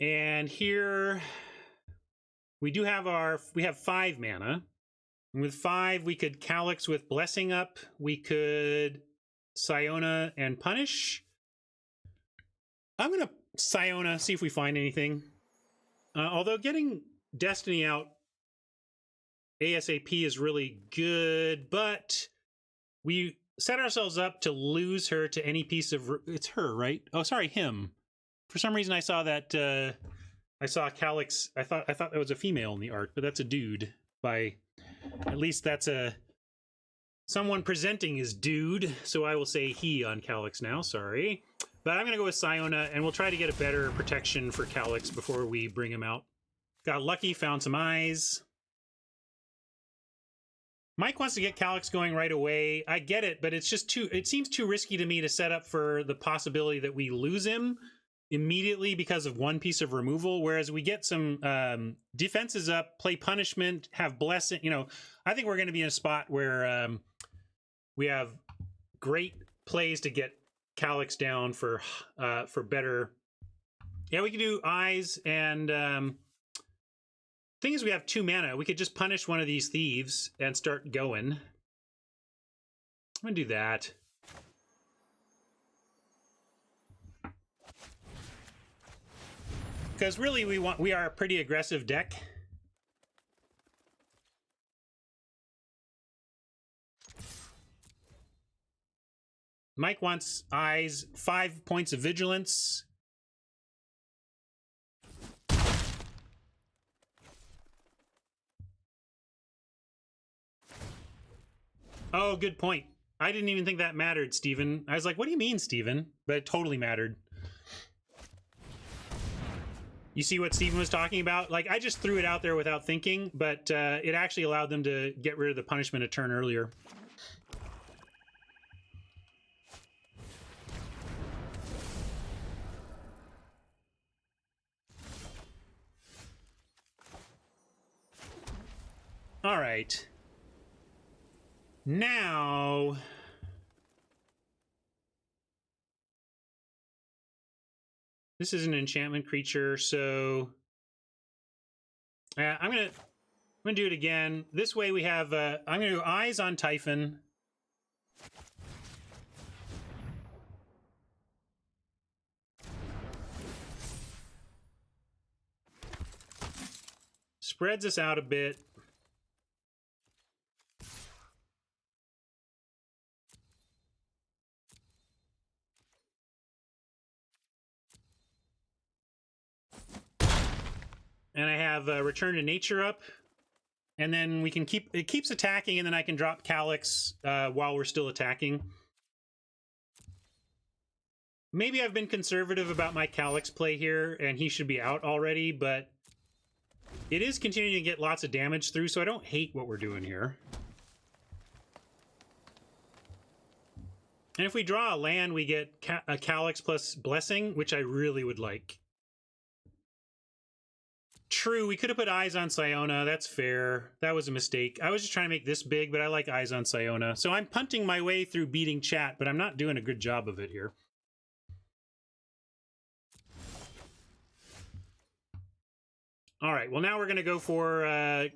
And here we do have we have 5 mana. And with 5, we could Calyx with Blessing up. We could Siona and Punish. I'm going to Siona, see if we find anything. Although getting Destiny out ASAP is really good, but we set ourselves up to lose her to any piece of... It's her, right? Oh, sorry, him. For some reason, I saw that... I saw Calyx. I thought that was a female in the art, but that's a dude. By at least that's a someone presenting as dude. So I will say he on Calyx now. Sorry, but I'm gonna go with Siona, and we'll try to get a better protection for Calyx before we bring him out. Got lucky, found some eyes. Mike wants to get Calyx going right away. I get it, but it's just too. It seems too risky to me to set up for the possibility that we lose him immediately because of one piece of removal, whereas we get some defenses up, play punishment, have blessing. You know, I think we're going to be in a spot where we have great plays to get Calyx down for better. Yeah, we can do eyes, and thing is, we have 2 mana. We could just punish one of these thieves and start going. I'm gonna do that. Because really, we are a pretty aggressive deck. Mike wants eyes, 5 points of vigilance. Oh, good point. I didn't even think that mattered, Steven. I was like, what do you mean, Steven? But it totally mattered. You see what Steven was talking about? Like, I just threw it out there without thinking, but it actually allowed them to get rid of the punishment a turn earlier. All right. Now... this is an enchantment creature, so I'm gonna do it again. This way we have I'm gonna do eyes on Typhon. Spreads us out a bit. And I have Return to Nature up. And then we can it keeps attacking, and then I can drop Calyx while we're still attacking. Maybe I've been conservative about my Calyx play here, and he should be out already, but it is continuing to get lots of damage through, so I don't hate what we're doing here. And if we draw a land, we get a Calyx plus Blessing, which I really would like. True, we could have put eyes on Siona. That's fair. That was a mistake. I was just trying to make this big, but I like eyes on Siona. So I'm punting my way through beating chat, but I'm not doing a good job of it here. All right, well, now we're going to go for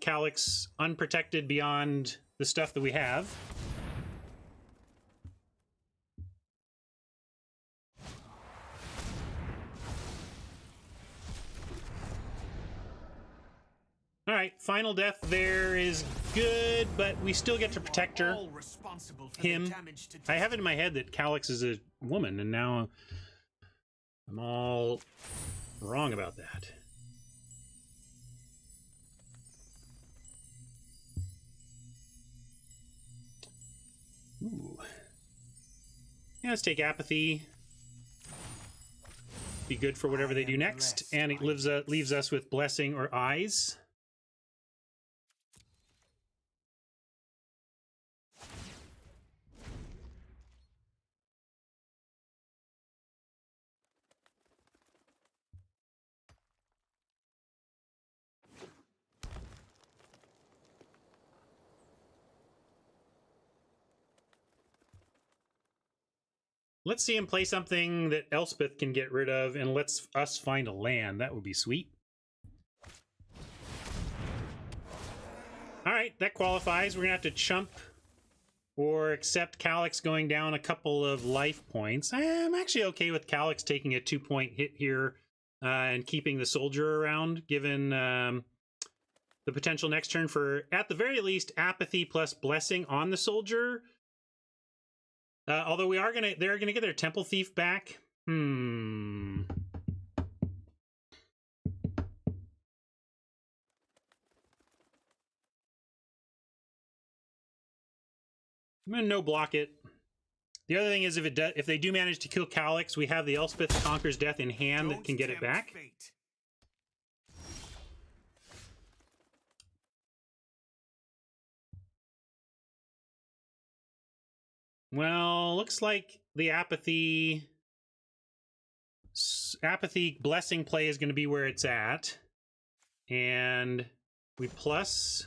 Calyx unprotected beyond the stuff that we have. All right, final death there is good, but we still get to protect her. Him. I have it in my head that Calyx is a woman, and now I'm all wrong about that. Ooh. Yeah, let's take Apathy. Be good for whatever they do next, and it leaves us with Blessing or Eyes. Let's see him play something that Elspeth can get rid of, and let's us find a land. That would be sweet. All right, that qualifies. We're gonna have to chump or accept Calyx going down a couple of life points. I'm actually okay with Calyx taking a 2-point hit here and keeping the soldier around, given the potential next turn for, at the very least, apathy plus blessing on the soldier. Although they're gonna get their Temple Thief back. I'm gonna no block it. The other thing is, if they do manage to kill Calyx, we have the Elspeth Conquers Death in hand that can get it back. Fate. Well, looks like the apathy blessing play is going to be where it's at, and we plus.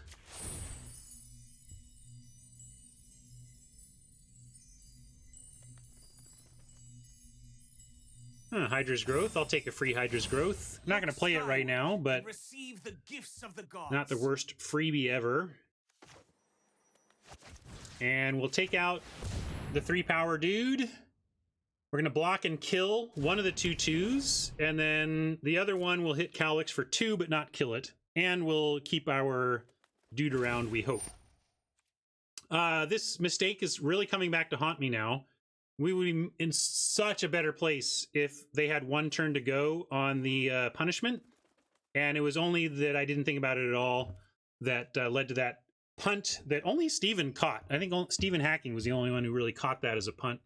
Hydra's Growth. I'll take a free Hydra's Growth. I'm not going to play it right now, but Receive the gifts of the gods. not the worst freebie ever. And we'll take out the 3-power dude. We're going to block and kill one of the 2/2s, and then the other one will hit Calyx for 2 but not kill it. And we'll keep our dude around, we hope. This mistake is really coming back to haunt me now. We would be in such a better place if they had 1 turn to go on the punishment. And it was only that I didn't think about it at all that led to that punt that only Steven caught. I think Steven Hacking was the only one who really caught that as a punt.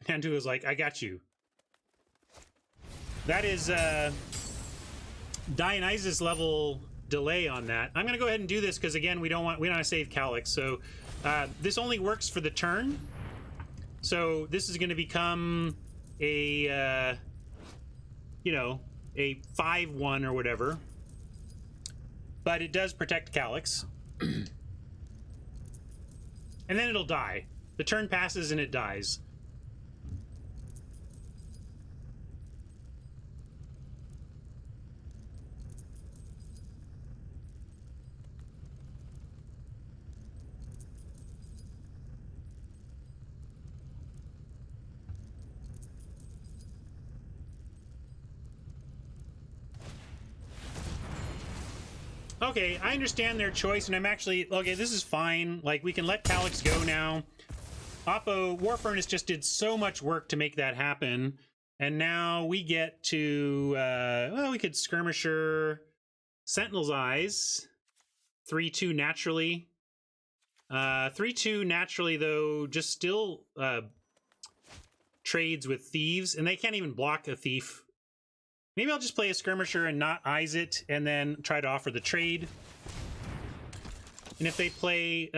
Nantu was like, I got you. That is Dionysus level delay on that. I'm gonna go ahead and do this because again we don't want to save Calyx. So this only works for the turn. So this is gonna become a you know, a 5/1 or whatever. But it does protect Calyx. And then it'll die. The turn passes and it dies. Okay, I understand their choice, and I'm actually... Okay, this is fine. Like, we can let Calyx go now. Oppo, War Furnace just did so much work to make that happen. And now we get to... well, we could Skirmisher... Sentinel's Eyes. 3/2 naturally. 3/2 naturally, though, just still trades with Thieves. And they can't even block a Thief. Maybe I'll just play a Skirmisher and not eyes it, and then try to offer the trade. And if they play,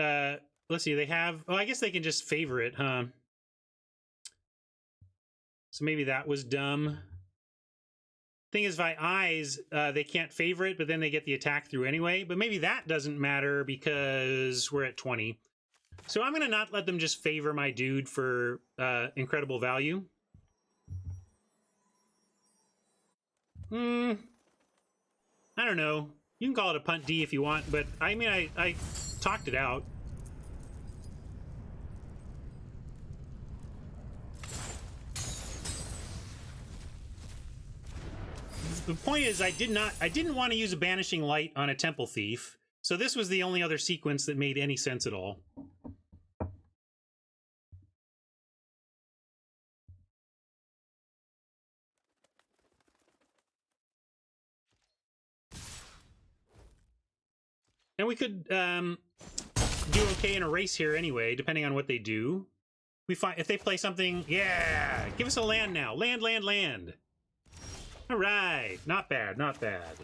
let's see, they have, oh, I guess they can just favor it, huh? So maybe that was dumb. Thing is, if I eyes, they can't favor it, but then they get the attack through anyway. But maybe that doesn't matter because we're at 20. So I'm going to not let them just favor my dude for incredible value. I don't know. You can call it a punt D if you want, but I mean, I talked it out. The point is, I didn't want to use a Banishing Light on a Temple Thief, so this was the only other sequence that made any sense at all. And we could do okay in a race here anyway, depending on what they do. We find if they play something, yeah, give us a land now. Land, land, land. All right, not bad, not bad.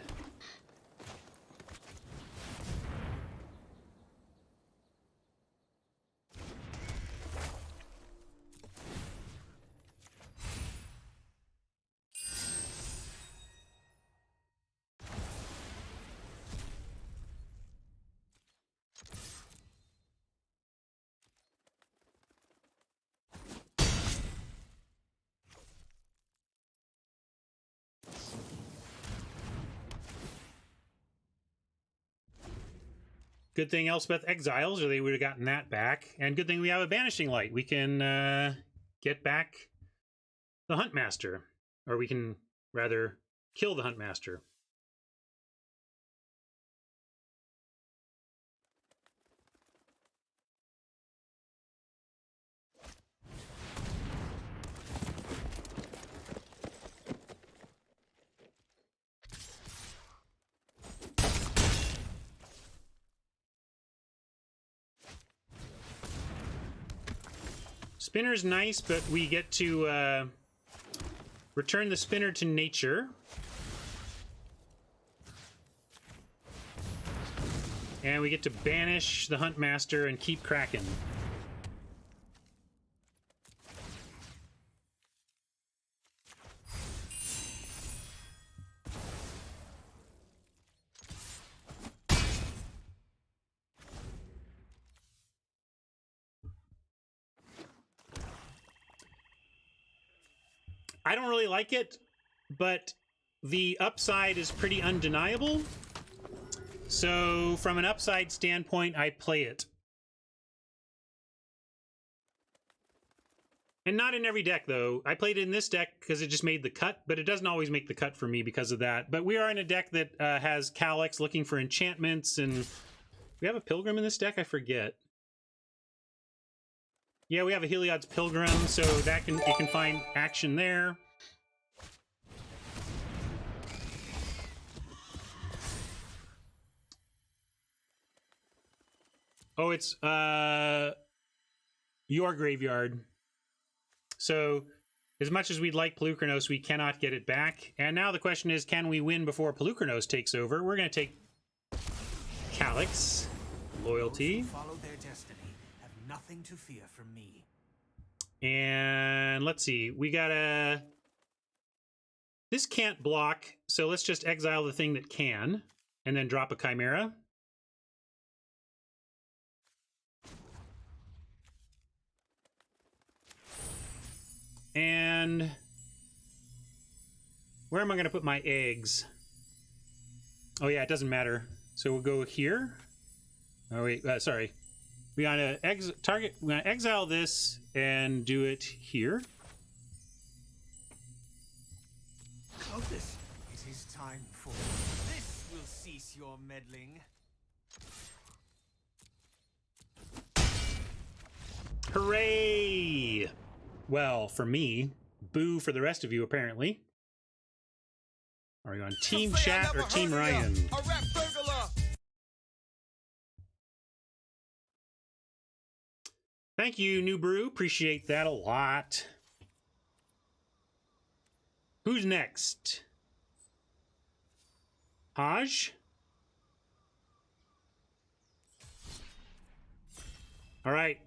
Good thing Elspeth exiles, or they would have gotten that back. And good thing we have a Banishing Light. We can get back the Huntmaster. Or we can, rather, kill the Huntmaster. Spinner's nice, but we get to return the spinner to nature. And we get to banish the Huntmaster and keep Kraken. I don't really like it, but the upside is pretty undeniable. So from an upside standpoint, I play it. And not in every deck, though. I played it in this deck because it just made the cut, but it doesn't always make the cut for me because of that. But we are in a deck that has Calyx looking for enchantments, and we have a Pilgrim in this deck? I forget. Yeah, we have a Heliod's Pilgrim, so that it can find action there. Oh, it's your graveyard. So, as much as we'd like Pelucranos, we cannot get it back. And now the question is, can we win before Pelucranos takes over? We're going to take Calyx, Loyalty. Those who follow their destiny have nothing to fear from me. And let's see, we got a... This can't block, so let's just exile the thing that can, and then drop a Chimera. And where am I going to put my eggs? Oh yeah, it doesn't matter. So we'll go here. Oh wait, sorry. We gotta target. We're gonna exile this and do it here. Clovis, it is time for this. Will cease your meddling. Hooray! Well, for me, boo for the rest of you, apparently. Are we on Team Chat or Team Ryan? Thank you, New Brew. Appreciate that a lot. Who's next? Haj? All right.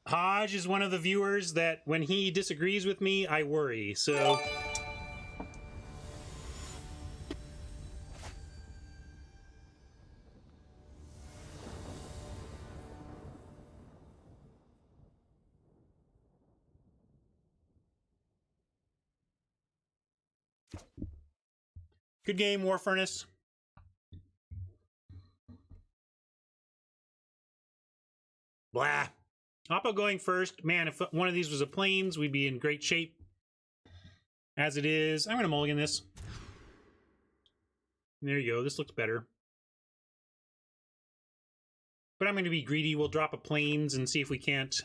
Haj is one of the viewers that when he disagrees with me, I worry. So... Good game, War Furnace. Blah. Oppo going first. Man, if one of these was a Plains, we'd be in great shape. As it is, I'm going to mulligan this. There you go. This looks better. But I'm going to be greedy. We'll drop a Plains and see if we can't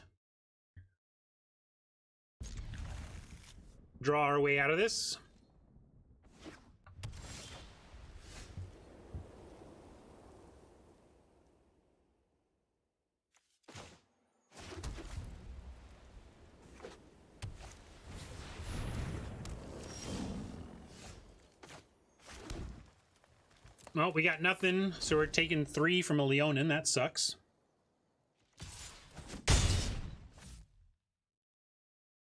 draw our way out of this. Well, we got nothing, so we're taking 3 from a Leonin. That sucks.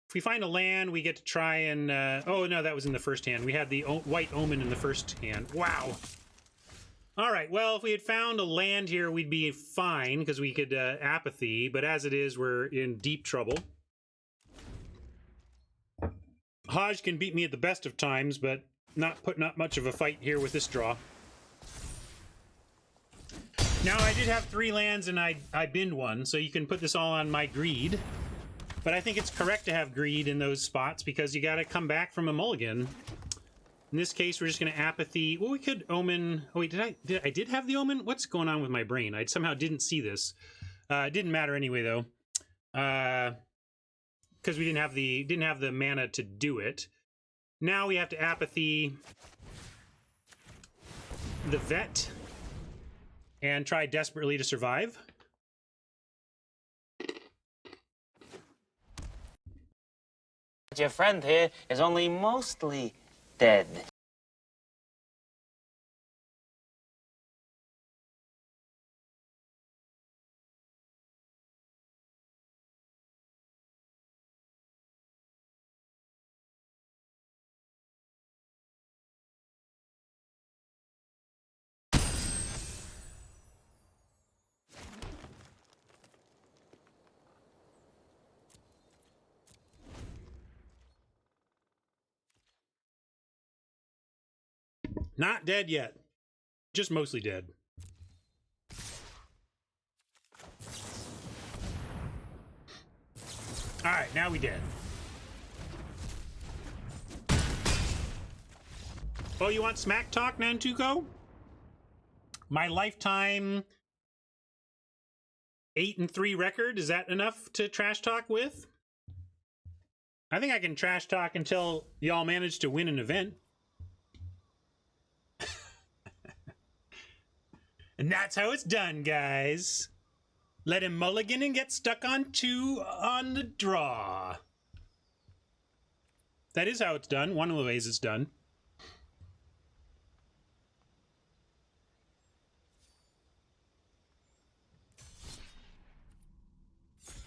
If we find a land, we get to try and... oh, no, that was in the first hand. We had the White Omen in the first hand. Wow. All right, well, if we had found a land here, we'd be fine, because we could Apathy. But as it is, we're in deep trouble. Hodge can beat me at the best of times, but not putting up much of a fight here with this draw. Now, I did have 3 lands, and I binned 1, so you can put this all on my greed. But I think it's correct to have greed in those spots, because you got to come back from a mulligan. In this case, we're just going to Apathy. Well, we could Omen... Oh, wait, I did have the Omen? What's going on with my brain? I somehow didn't see this. It didn't matter anyway, though. Because we didn't have the mana to do it. Now we have to Apathy the Vet and try desperately to survive. Your friend here is only mostly dead. Not dead yet. Just mostly dead. Alright, now we dead. Oh, you want smack talk, Nantuko? My lifetime 8-3 record, is that enough to trash talk with? I think I can trash talk until y'all manage to win an event. And that's how it's done, guys. Let him mulligan and get stuck on 2 on the draw. That is how it's done. One of the ways it's done.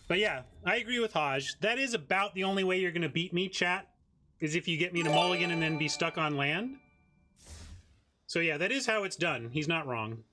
But yeah, I agree with Hodge. That is about the only way you're going to beat me, chat, is if you get me to mulligan and then be stuck on land. So yeah, that is how it's done. He's not wrong.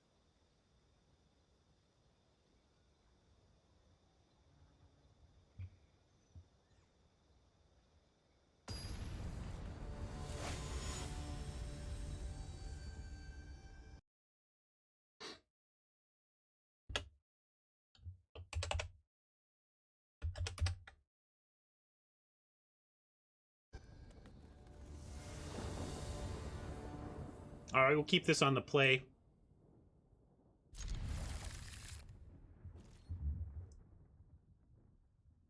All right, we'll keep this on the play.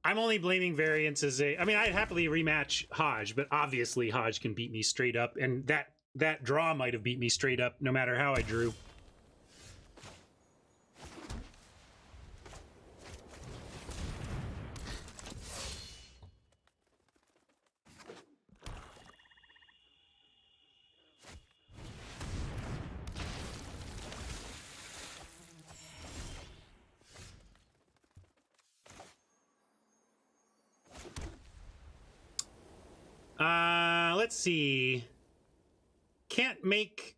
I'm only blaming variance as a... I mean, I'd happily rematch Hodge, but obviously Hodge can beat me straight up, and that draw might have beat me straight up no matter how I drew. Let's see. Can't make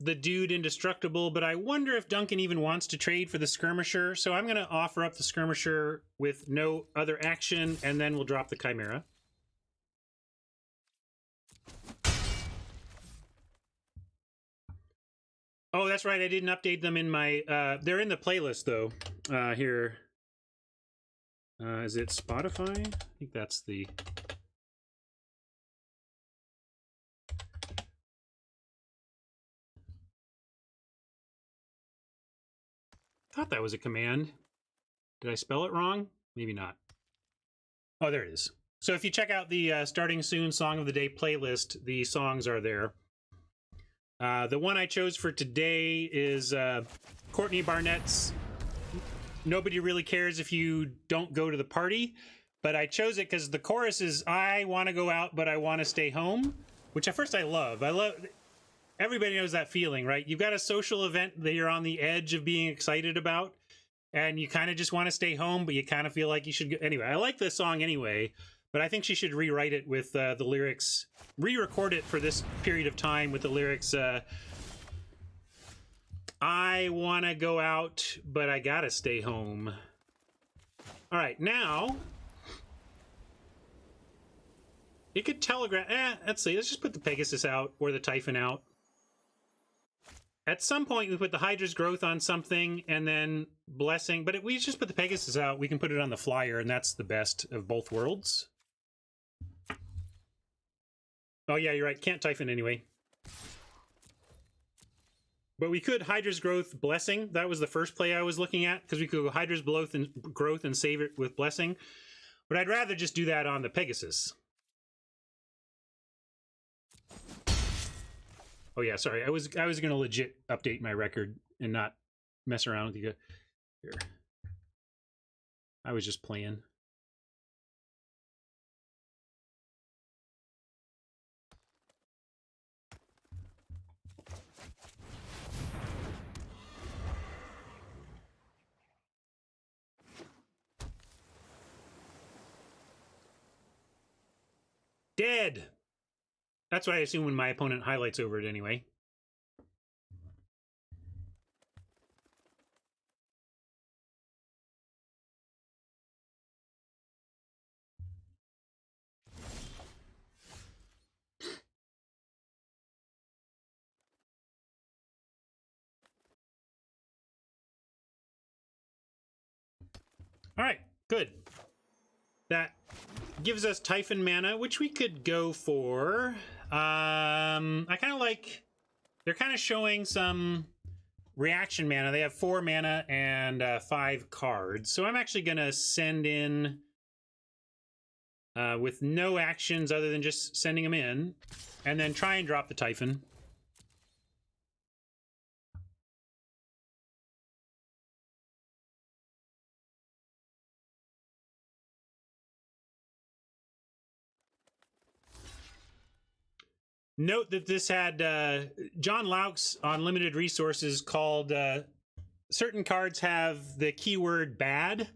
the dude indestructible, but I wonder if Duncan even wants to trade for the skirmisher. So I'm going to offer up the skirmisher with no other action, and then we'll drop the Chimera. Oh, that's right. I didn't update them in my... they're in the playlist, though. Here. Is it Spotify? I think that's the... thought that was a command. Did I spell it wrong? Maybe not. Oh, there it is. So if you check out the Starting Soon Song of the Day playlist, the songs are there. The one I chose for today is Courtney Barnett's Nobody Really Cares If You Don't Go to the Party. But I chose it because the chorus is, I want to go out, but I want to stay home. Which at first I love. Everybody knows that feeling, right? You've got a social event that you're on the edge of being excited about, and you kind of just want to stay home, but you kind of feel like you should go. Anyway, I like this song anyway, but I think she should rewrite it with the lyrics, re-record it for this period of time with the lyrics, I want to go out, but I gotta stay home. All right, now you could telegraph. Let's see. Let's just put the Pegasus out or the Typhon out. At some point, we put the Hydra's Growth on something and then Blessing. But if we just put the Pegasus out, we can put it on the Flyer, and that's the best of both worlds. Oh, yeah, you're right. Can't Typhon anyway. But we could Hydra's Growth, Blessing. That was the first play I was looking at, because we could go Hydra's Growth and save it with Blessing. But I'd rather just do that on the Pegasus. Oh yeah, sorry. I was going to legit update my record and not mess around with you. Here. I was just playing. Dead. That's what I assume when my opponent highlights over it anyway. All right, good. That gives us Typhon mana, which we could go for. I kind of like, they're kind of showing some reaction mana. They have 4 mana and 5 cards. So I'm actually going to send in with no actions other than just sending them in, and then try and drop the Typhon. Note that this had John Laux on Limited Resources called certain cards have the keyword bad,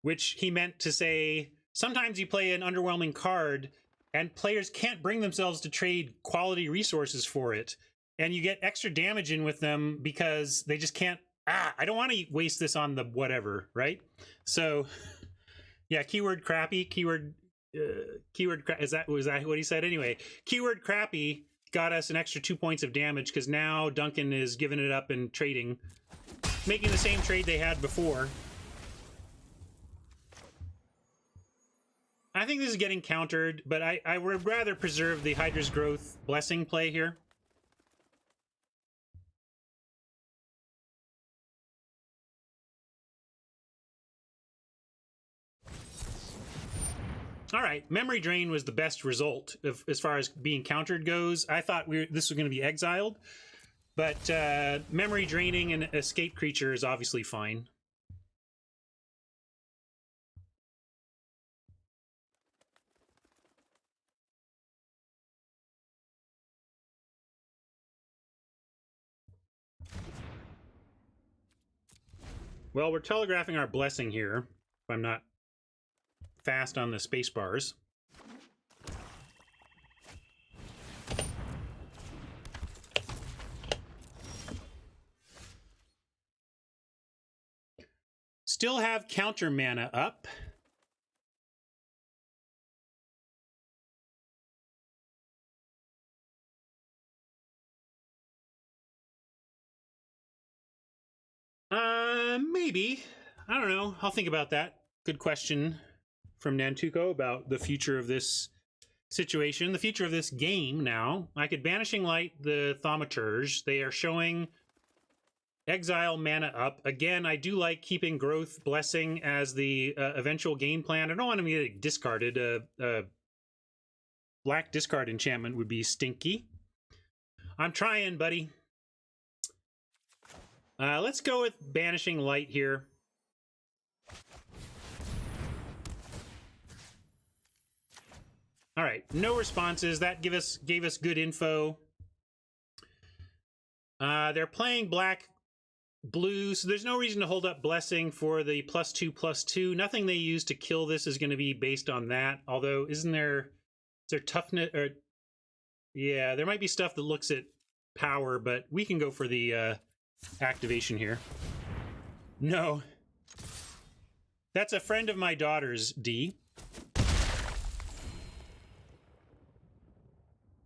which he meant to say sometimes you play an underwhelming card and players can't bring themselves to trade quality resources for it, and you get extra damage in with them because they just can't. I don't want to waste this on the whatever, right? So yeah, keyword crappy, keyword was that what he said? Anyway, keyword crappy got us an extra 2 points of damage because now Duncan is giving it up and trading, making the same trade they had before. I think this is getting countered, but I would rather preserve the Hydra's Growth Blessing play here. All right, Memory Drain was the best result as far as being countered goes. I thought this was going to be exiled, but Memory Draining an escape creature is obviously fine. Well, we're telegraphing our Blessing here, if I'm not fast on the space bars. Still have counter mana up. Maybe. I don't know. I'll think about that. Good question from Nantuko about the future of this situation, the future of this game now. I could Banishing Light the Thaumaturge. They are showing exile mana up. Again, I do like keeping Growth Blessing as the eventual game plan. I don't want them to get discarded. Black discard enchantment would be stinky. I'm trying, buddy. Let's go with Banishing Light here. All right, no responses. That gave us good info. They're playing black blue, so there's no reason to hold up Blessing for the +2/+2. Nothing they use to kill this is going to be based on that. Although, is there toughness? Or yeah, there might be stuff that looks at power, but we can go for the activation here. No. That's a friend of my daughter's, D.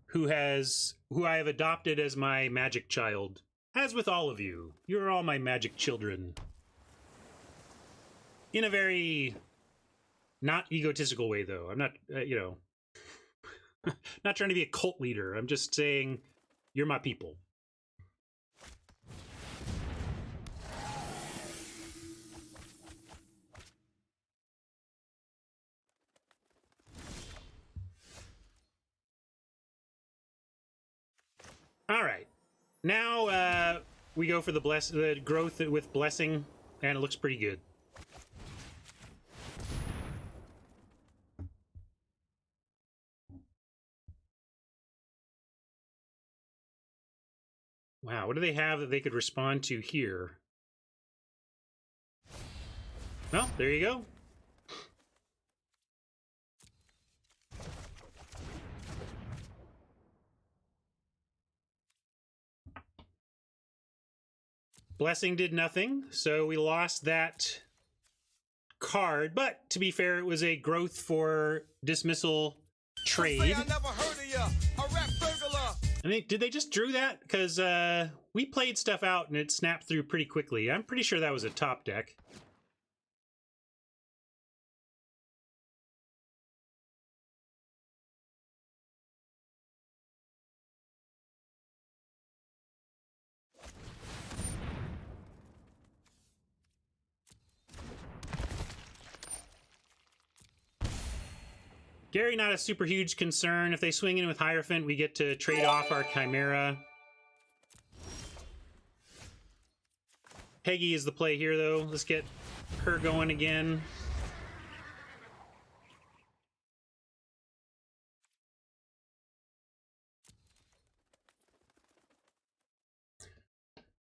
Who I have adopted as my magic child. As with all of you. You're all my magic children. In a very not egotistical way, though. I'm not, not trying to be a cult leader. I'm just saying you're my people. All right. Now we go for the growth with Blessing, and it looks pretty good. Wow, what do they have that they could respond to here? Well, there you go. Blessing did nothing, so we lost that card. But to be fair, it was a growth for dismissal trade. I mean, did they just drew that? Because we played stuff out and it snapped through pretty quickly. I'm pretty sure that was a top deck. Gary, not a super huge concern. If they swing in with Hierophant, we get to trade off our Chimera. Peggy is the play here, though. Let's get her going again.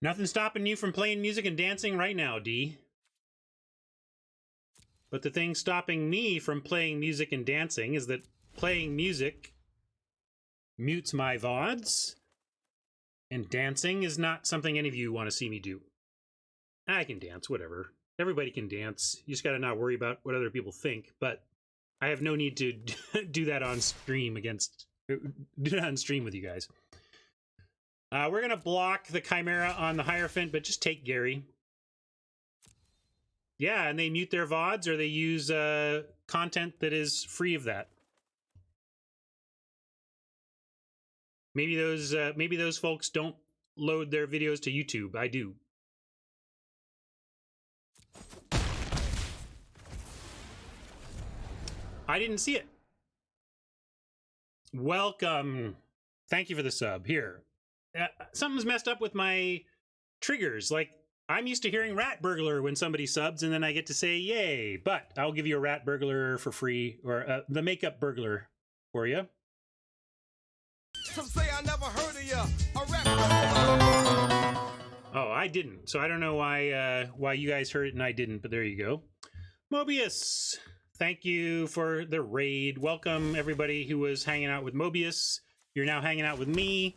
Nothing stopping you from playing music and dancing right now, D. But the thing stopping me from playing music and dancing is that playing music mutes my VODs, and dancing is not something any of you want to see me do. I can dance, whatever. Everybody can dance. You just got to not worry about what other people think, but I have no need to do that on stream with you guys. We're going to block the Chimera on the Hierophant, but just take Gary. Yeah, and they mute their VODs or they use content that is free of that. Maybe those folks don't load their videos to YouTube. I do. I didn't see it. Welcome. Thank you for the sub. Here. Something's messed up with my triggers. Like, I'm used to hearing Rat Burglar when somebody subs, and then I get to say, yay. But I'll give you a Rat Burglar for free, or the Makeup Burglar for you. Some say I never heard of ya. A Rat Burglar. Oh, I didn't. So I don't know why you guys heard it and I didn't, but there you go. Mobius, thank you for the raid. Welcome, everybody who was hanging out with Mobius. You're now hanging out with me.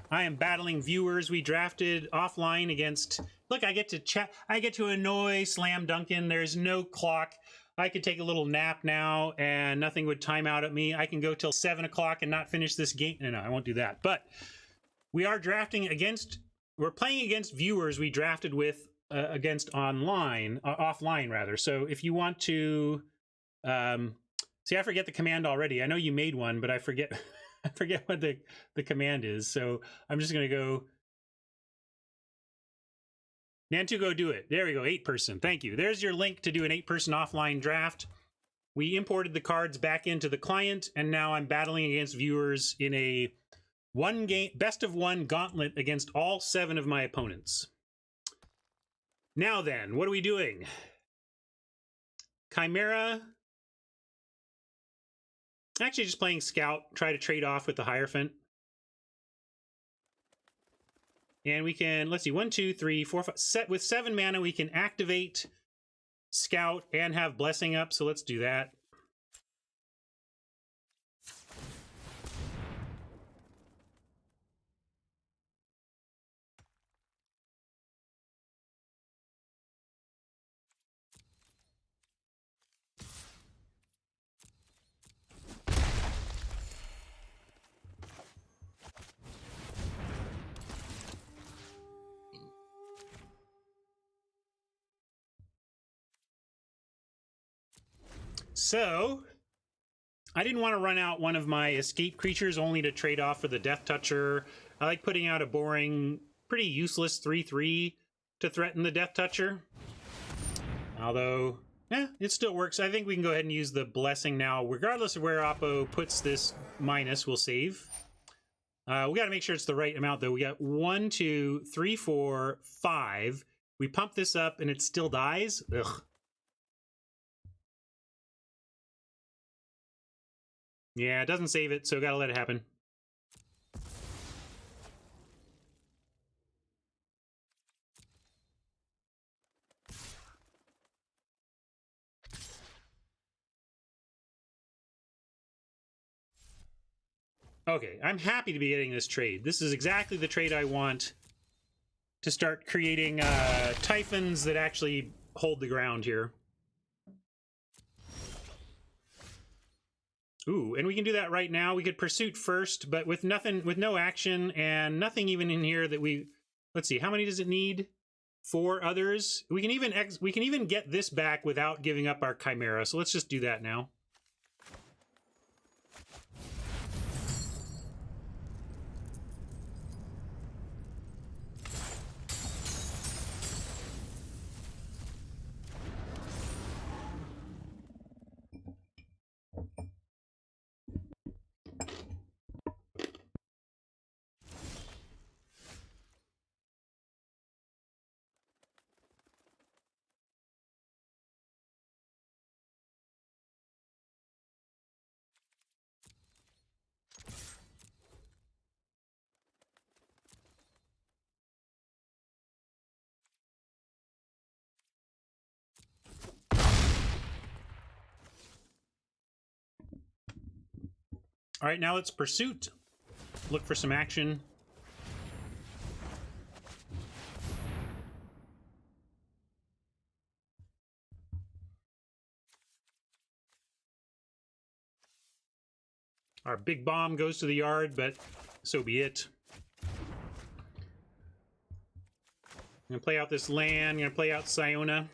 I am battling viewers we drafted offline against... Look, I get to chat. I get to annoy Slam Duncan. There's no clock. I could take a little nap now and nothing would time out at me. I can go till 7 o'clock and not finish this game. No, I won't do that. But we are drafting against... We're playing against viewers we drafted with against offline rather. So if you want to... see, I forget the command already. I know you made one, but I forget... I forget what the command is. So I'm just going to go... Nantu, go do it. There we go, 8-person. Thank you. There's your link to do an 8-person offline draft. We imported the cards back into the client, and now I'm battling against viewers in a best of one gauntlet against all 7 of my opponents. Now then, what are we doing? Chimera. Actually, just playing Scout. Try to trade off with the Hierophant. And we can, let's see, 1, 2, 3, 4, 5. Set with 7 mana, we can activate Scout and have Blessing up. So let's do that. So, I didn't want to run out one of my escape creatures only to trade off for the Death Toucher. I like putting out a boring, pretty useless 3/3 to threaten the Death Toucher. Although, it still works. I think we can go ahead and use the Blessing now. Regardless of where Oppo puts this minus, we'll save. We got to make sure it's the right amount, though. We got 1, 2, 3, 4, 5. We pump this up and it still dies. Ugh. Yeah, it doesn't save it, so gotta let it happen. Okay, I'm happy to be getting this trade. This is exactly the trade I want to start creating Typhons that actually hold the ground here. Ooh, and we can do that right now. We could Pursuit first, but with nothing, with no action and nothing even in here that we... Let's see, how many does it need? 4 others. We can even get this back without giving up our Chimera. So let's just do that now. All right, now let's Pursuit. Look for some action. Our big bomb goes to the yard, but so be it. I'm going to play out this land. I'm going to play out Siona.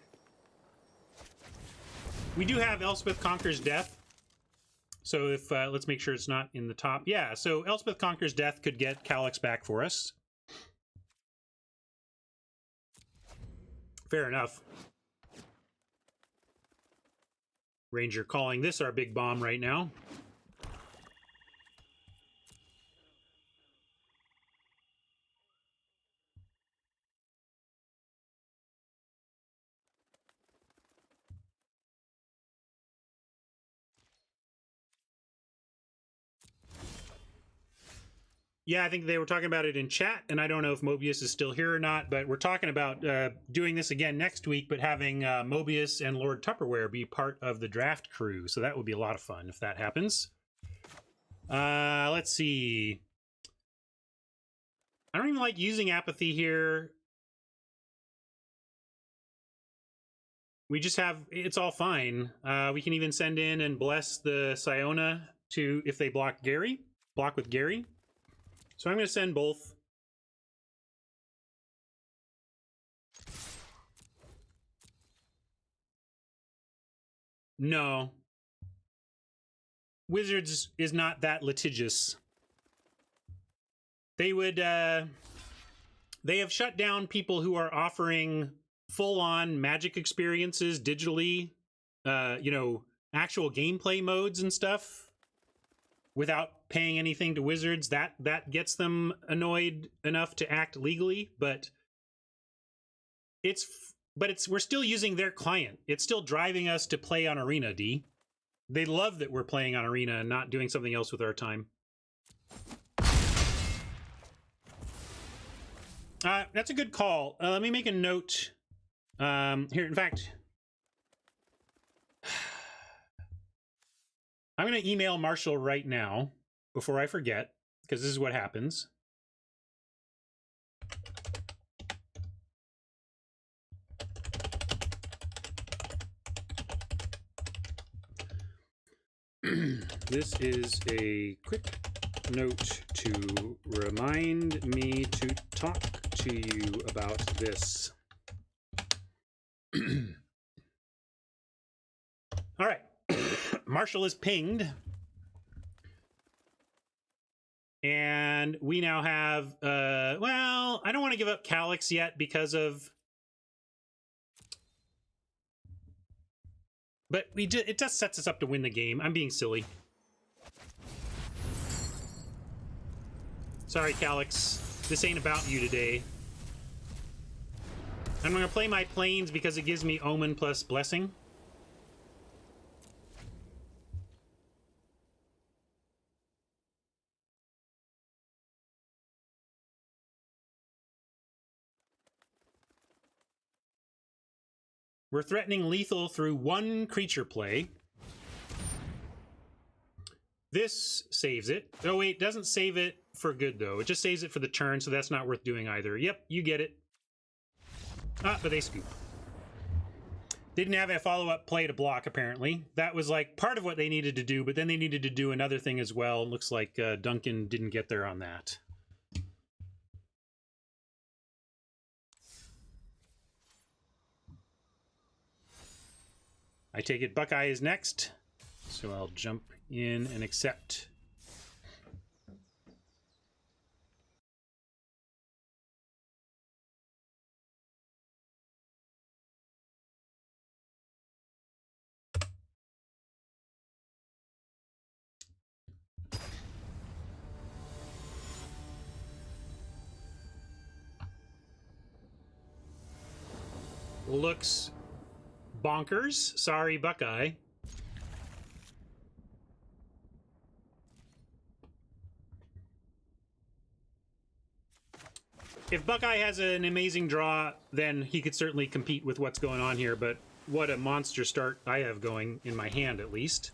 We do have Elspeth Conquers Death. So if, let's make sure it's not in the top. Yeah, so Elspeth Conquers Death could get Calyx back for us. Fair enough. Ranger calling this our big bomb right now. Yeah, I think they were talking about it in chat, and I don't know if Mobius is still here or not, but we're talking about doing this again next week, but having Mobius and Lord Tupperware be part of the draft crew. So that would be a lot of fun if that happens. Let's see. I don't even like using Apathy here. We just have, it's all fine. We can even send in and bless the Siona to, if they block with Gary. So I'm going to send both. No. Wizards is not that litigious. They would, they have shut down people who are offering full-on Magic experiences digitally, you know, actual gameplay modes and stuff without paying anything to Wizards. That gets them annoyed enough to act legally, but we're still using their client. It's still driving us to play on Arena, D. They love that we're playing on Arena and not doing something else with our time. That's a good call. Let me make a note. Here, in fact, I'm going to email Marshall right now before I forget, because this is what happens. This is a quick note to remind me to talk to you about this. All right. Marshall is pinged. And we now have, well, I don't want to give up Calyx yet because of... But it just sets us up to win the game. I'm being silly. Sorry, Calyx. This ain't about you today. I'm going to play my planes because it gives me Omen plus Blessing. We're threatening lethal through one creature play. This saves it. Oh, wait, doesn't save it for good, though. It just saves it for the turn, so that's not worth doing either. Yep, you get it. Ah, but they scoop. Didn't have a follow-up play to block, apparently. That was, like, part of what they needed to do, but then they needed to do another thing as well. Looks like Duncan didn't get there on that. I take it Buckeye is next, so I'll jump in and accept. Looks bonkers. Sorry, Buckeye. If Buckeye has an amazing draw, then he could certainly compete with what's going on here, but what a monster start I have going in my hand, at least.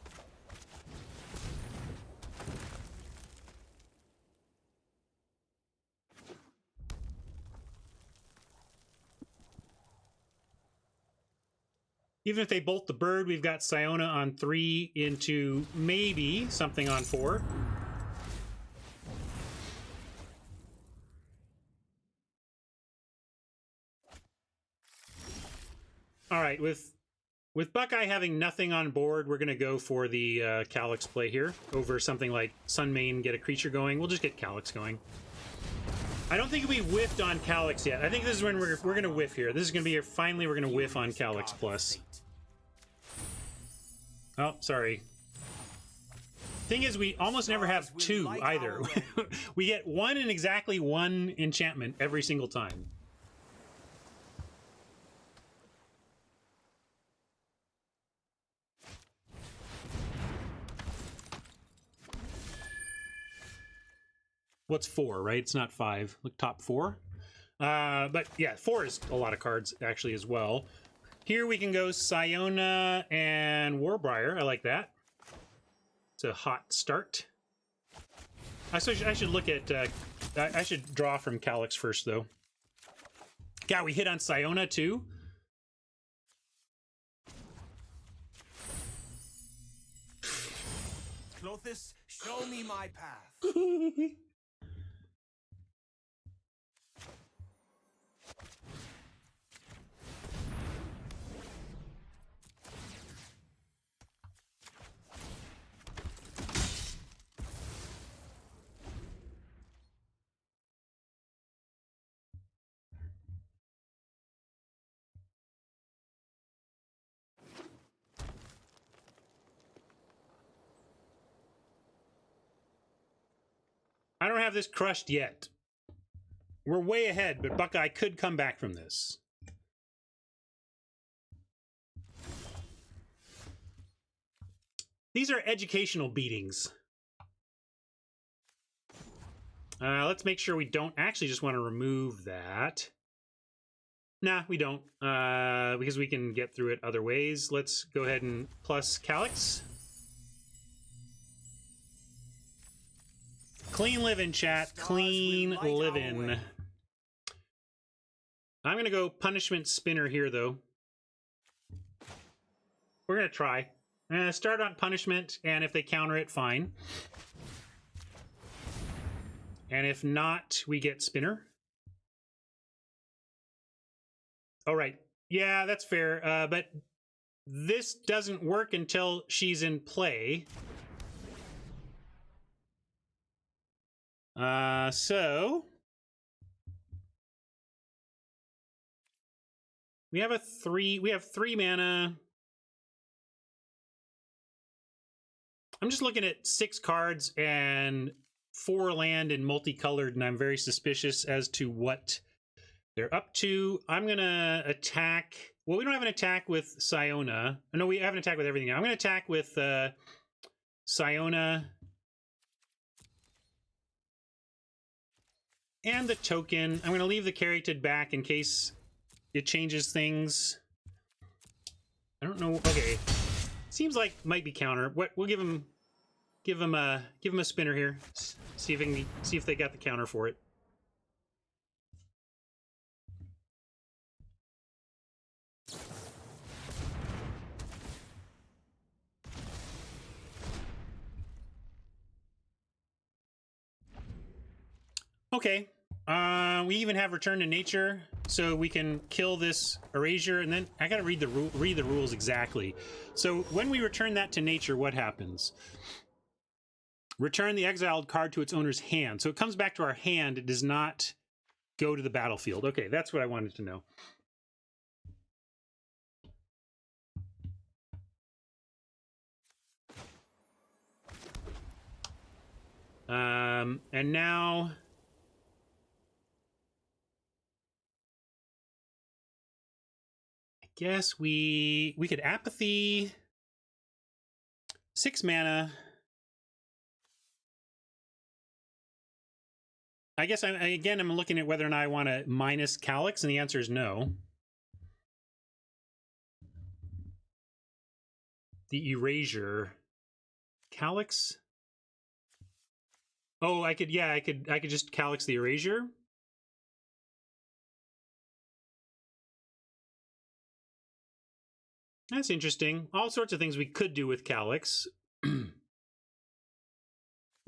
Even if they bolt the bird, we've got Siona on 3 into maybe something on 4. All right, with Buckeye having nothing on board, we're going to go for the Calyx play here over something like Sunmane, get a creature going. We'll just get Calyx going. I don't think we whiffed on Calyx yet. I think this is when we're going to whiff here. This is going to be finally we're going to whiff on Calyx plus. Oh, sorry. Thing is, we almost never have 2 either. We get 1 and exactly 1 enchantment every single time. What's 4, right? It's not 5. Look, top 4. But yeah, 4 is a lot of cards actually as well. Here we can go Siona and Warbriar. I like that. It's a hot start. I should look at... I should draw from Calyx first, though. Yeah, we hit on Siona, too. Clothis, show me my path. I don't have this crushed yet. We're way ahead, but Buckeye could come back from this. These are educational beatings. Let's make sure we don't actually just want to remove that. Nah, we don't, because we can get through it other ways. Let's go ahead and plus Calyx. Clean living, chat. Clean living. I'm going to go Punishment Spinner here, though. We're going to try. I'm going to start on Punishment, and if they counter it, fine. And if not, we get Spinner. All right. Yeah, that's fair. But this doesn't work until she's in play. So we have three mana. I'm just looking at 6 cards and 4 land and multicolored, and I'm very suspicious as to what they're up to. I'm gonna attack. Well, we don't have an attack with Siona. No, we have an attack with everything now. I'm gonna attack with Siona and the token. I'm gonna leave the Caryatid back in case it changes things. I don't know. Okay, seems like might be counter. What we'll give him a spinner here. See if they got the counter for it. Okay. We even have Return to Nature, so we can kill this Erasure, and then I gotta read the rules exactly. So when we return that to nature, what happens? Return the exiled card to its owner's hand. So it comes back to our hand. It does not go to the battlefield. Okay, that's what I wanted to know. And now I guess we could Apathy, 6 mana. I guess I'm looking at whether or not I want to minus Calyx, and the answer is no. The Erasure, Calyx. Oh, I could just Calyx the Erasure. That's interesting. All sorts of things we could do with Calyx.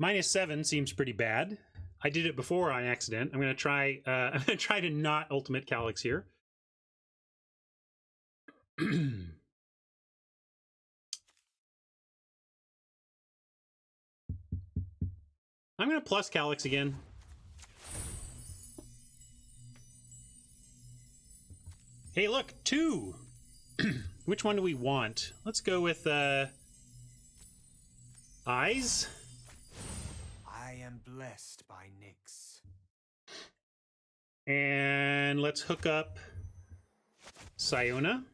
-7 seems pretty bad. I did it before on accident. I'm gonna try. I'm gonna try to not ultimate Calyx here. I'm gonna plus Calyx again. Hey, look, 2. Which one do we want? Let's go with Eyes. I am blessed by Nyx. And let's hook up Siona.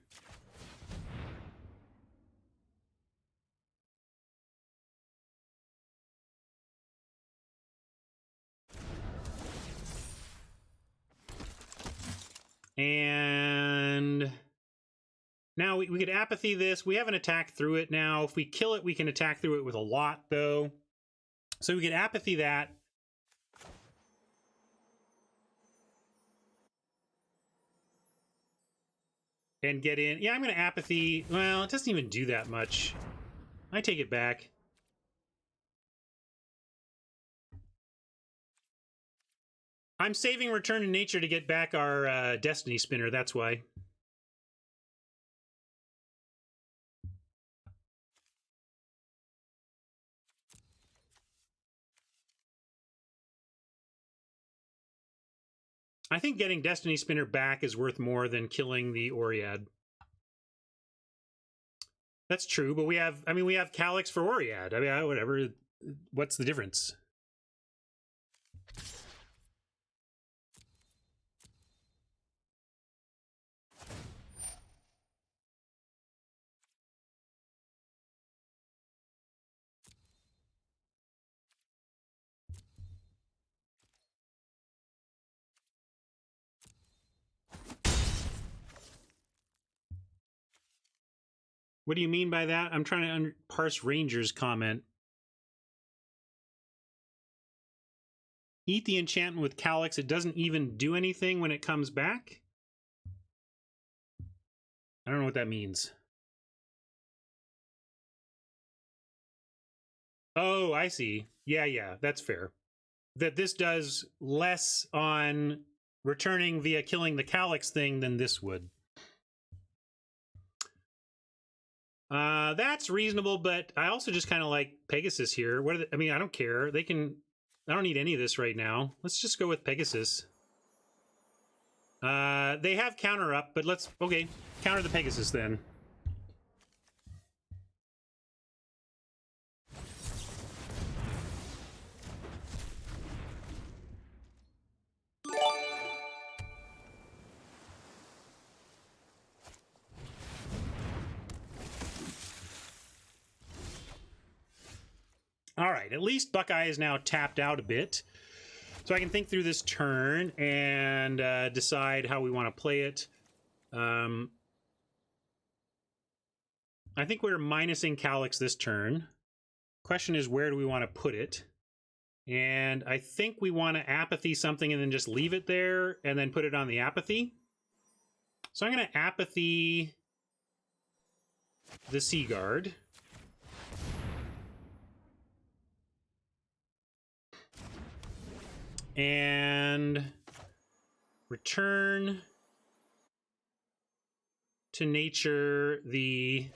And now we could Apathy this. We have an attack through it now. If we kill it, we can attack through it with a lot, though. So we could Apathy that. And get in. Yeah, I'm going to Apathy. Well, it doesn't even do that much. I take it back. I'm saving Return to Nature to get back our Destiny Spinner, that's why. I think getting Destiny Spinner back is worth more than killing the Oread. That's true, but we have Calyx for Oread. I mean, whatever. What's the difference? What do you mean by that? I'm trying to parse Ranger's comment. Eat the enchantment with Calyx. It doesn't even do anything when it comes back? I don't know what that means. Oh, I see. Yeah, that's fair. That this does less on returning via killing the Calyx thing than this would. That's reasonable, but I also just kind of like Pegasus here. What are I mean, I don't care. They can... I don't need any of this right now. Let's just go with Pegasus. They have counter up, but let's... Okay, counter the Pegasus then. All right, at least Buckeye is now tapped out a bit. So I can think through this turn and decide how we want to play it. I think we're minusing Calyx this turn. Question is, where do we want to put it? And I think we want to apathy something and then just leave it there and then put it on the apathy. So I'm going to apathy the Seaguard. And return to nature the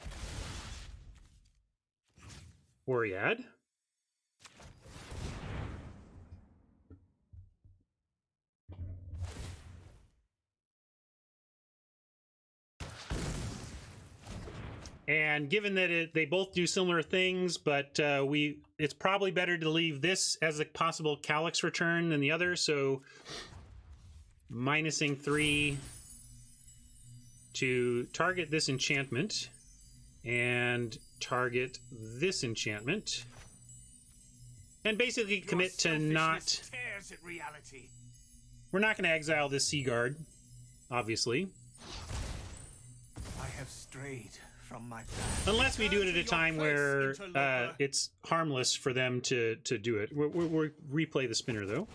Oread. And given that they both do similar things, but it's probably better to leave this as a possible Calyx return than the other. So minusing 3 to target this enchantment and target this enchantment. And basically commit to not... tears at reality. We're not going to exile this Seaguard, obviously. I have strayed from my path. Unless we do it at a time where it's harmless for them to do it. We'll replay the spinner, though.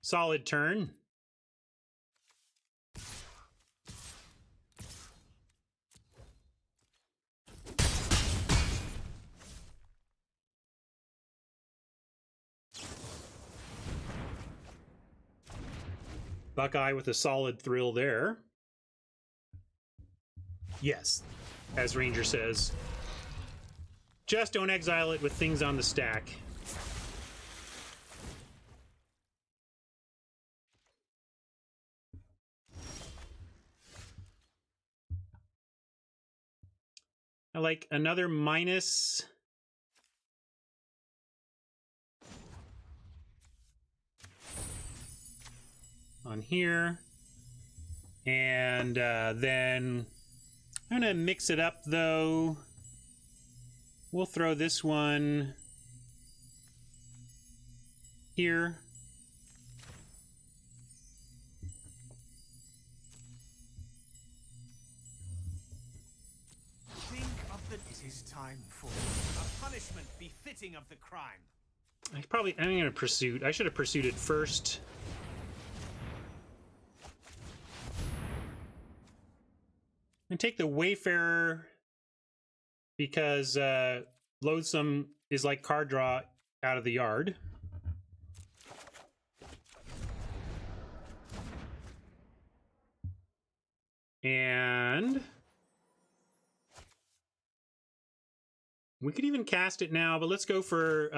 Solid turn. Buckeye with a solid thrill there. Yes, as Ranger says. Just don't exile it with things on the stack. I like another minus. On here. And then I'm going to mix it up, though. We'll throw this one here. Think of the... It is time for a punishment befitting of the crime. I'm going to pursuit. I should have pursued it first. And take the Wayfarer because Loathsome is like card draw out of the yard. And we could even cast it now, but let's go for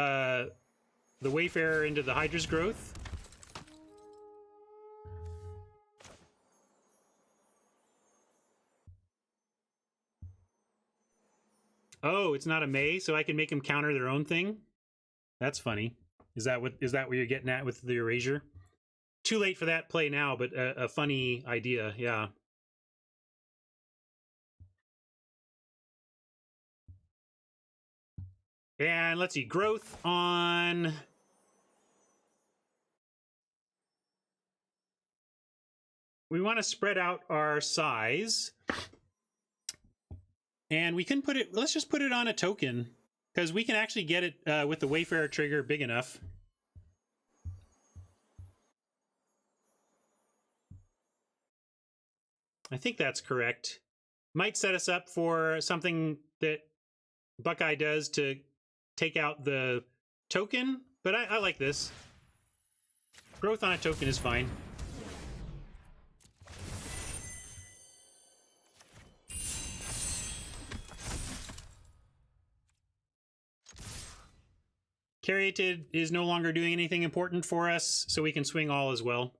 the Wayfarer into the Hydra's Growth. Oh, it's not a May, so I can make them counter their own thing? That's funny. Is that what you're getting at with the Erasure? Too late for that play now, but a funny idea, yeah. And let's see, growth on... we want to spread out our size. And we can put it, let's just put it on a token, because we can actually get it with the Wayfarer trigger big enough. I think that's correct. Might set us up for something that Buckeye does to take out the token, but I like this. Growth on a token is fine. Caryatid is no longer doing anything important for us, so we can swing all as well.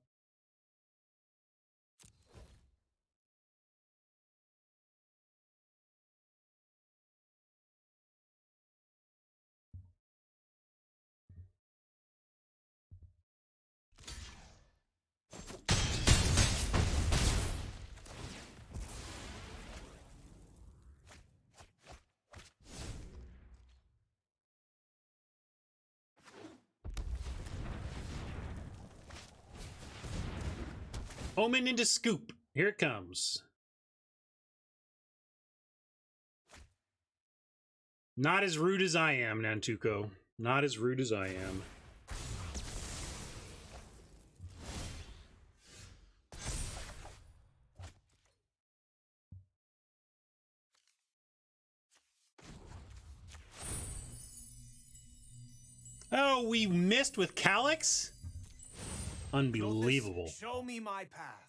Omen into Scoop. Here it comes. Not as rude as I am, Nantuko. Not as rude as I am. Oh, we missed with Calyx? Unbelievable. Show me my path.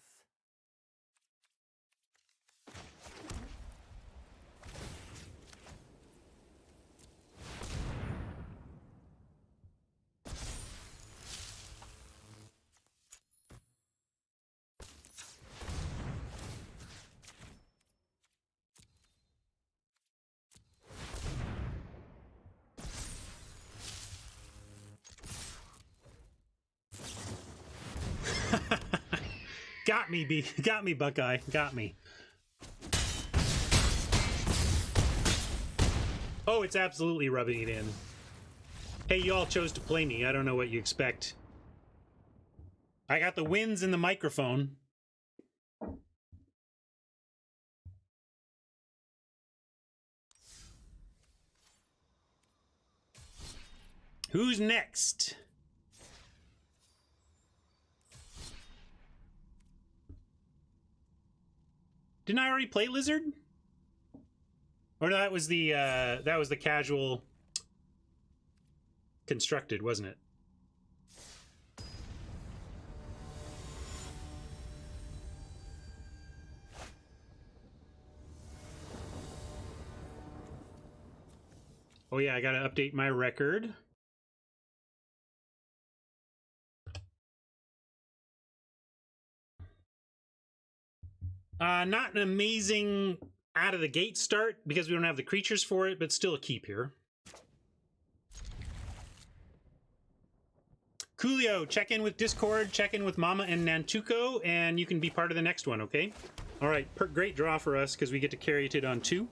Got me, got me, Buckeye. Got me. Oh, it's absolutely rubbing it in. Hey, you all chose to play me. I don't know what you expect. I got the wins in the microphone. Who's next? Didn't I already play Lizard? Or no, that was the casual constructed, wasn't it? Oh yeah, I gotta update my record. Not an amazing out of the gate start because we don't have the creatures for it, but still a keep here. Coolio, check in with Discord, check in with Mama and Nantuko, and you can be part of the next one, okay? All right, great draw for us because we get to carry it on 2.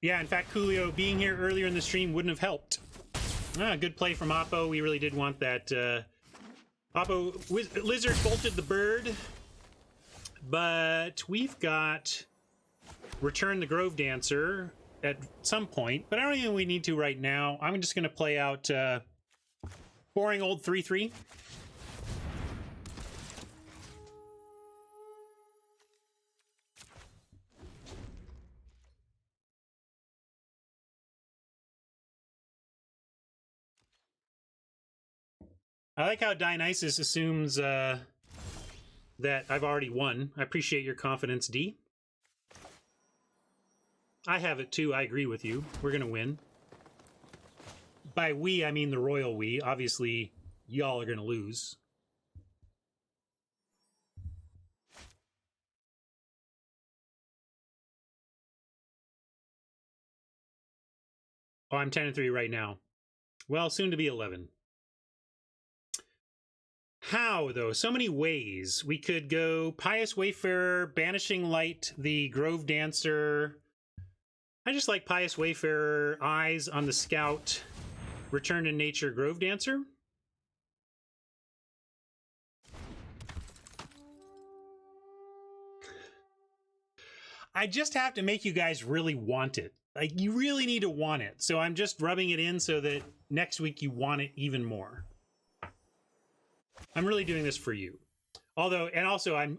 Yeah, in fact, Coolio being here earlier in the stream wouldn't have helped. Good play from Oppo. We really did want that. Oppo, Lizard bolted the bird, but we've got Return the Grove Dancer at some point, but I don't think we need to right now. I'm just going to play out boring old 3-3. I like how Dionysus assumes that I've already won. I appreciate your confidence, D. I have it too. I agree with you. We're going to win. By we, I mean the royal we. Obviously, y'all are going to lose. Oh, I'm 10-3 right now. Well, soon to be 11. How, though? So many ways. We could go Pious Wayfarer, Banishing Light, the Grove Dancer. I just like Pious Wayfarer, Eyes on the Scout, Return to Nature, Grove Dancer. I just have to make you guys really want it. Like, you really need to want it. So I'm just rubbing it in so that next week you want it even more. I'm really doing this for you. Although, and also I'm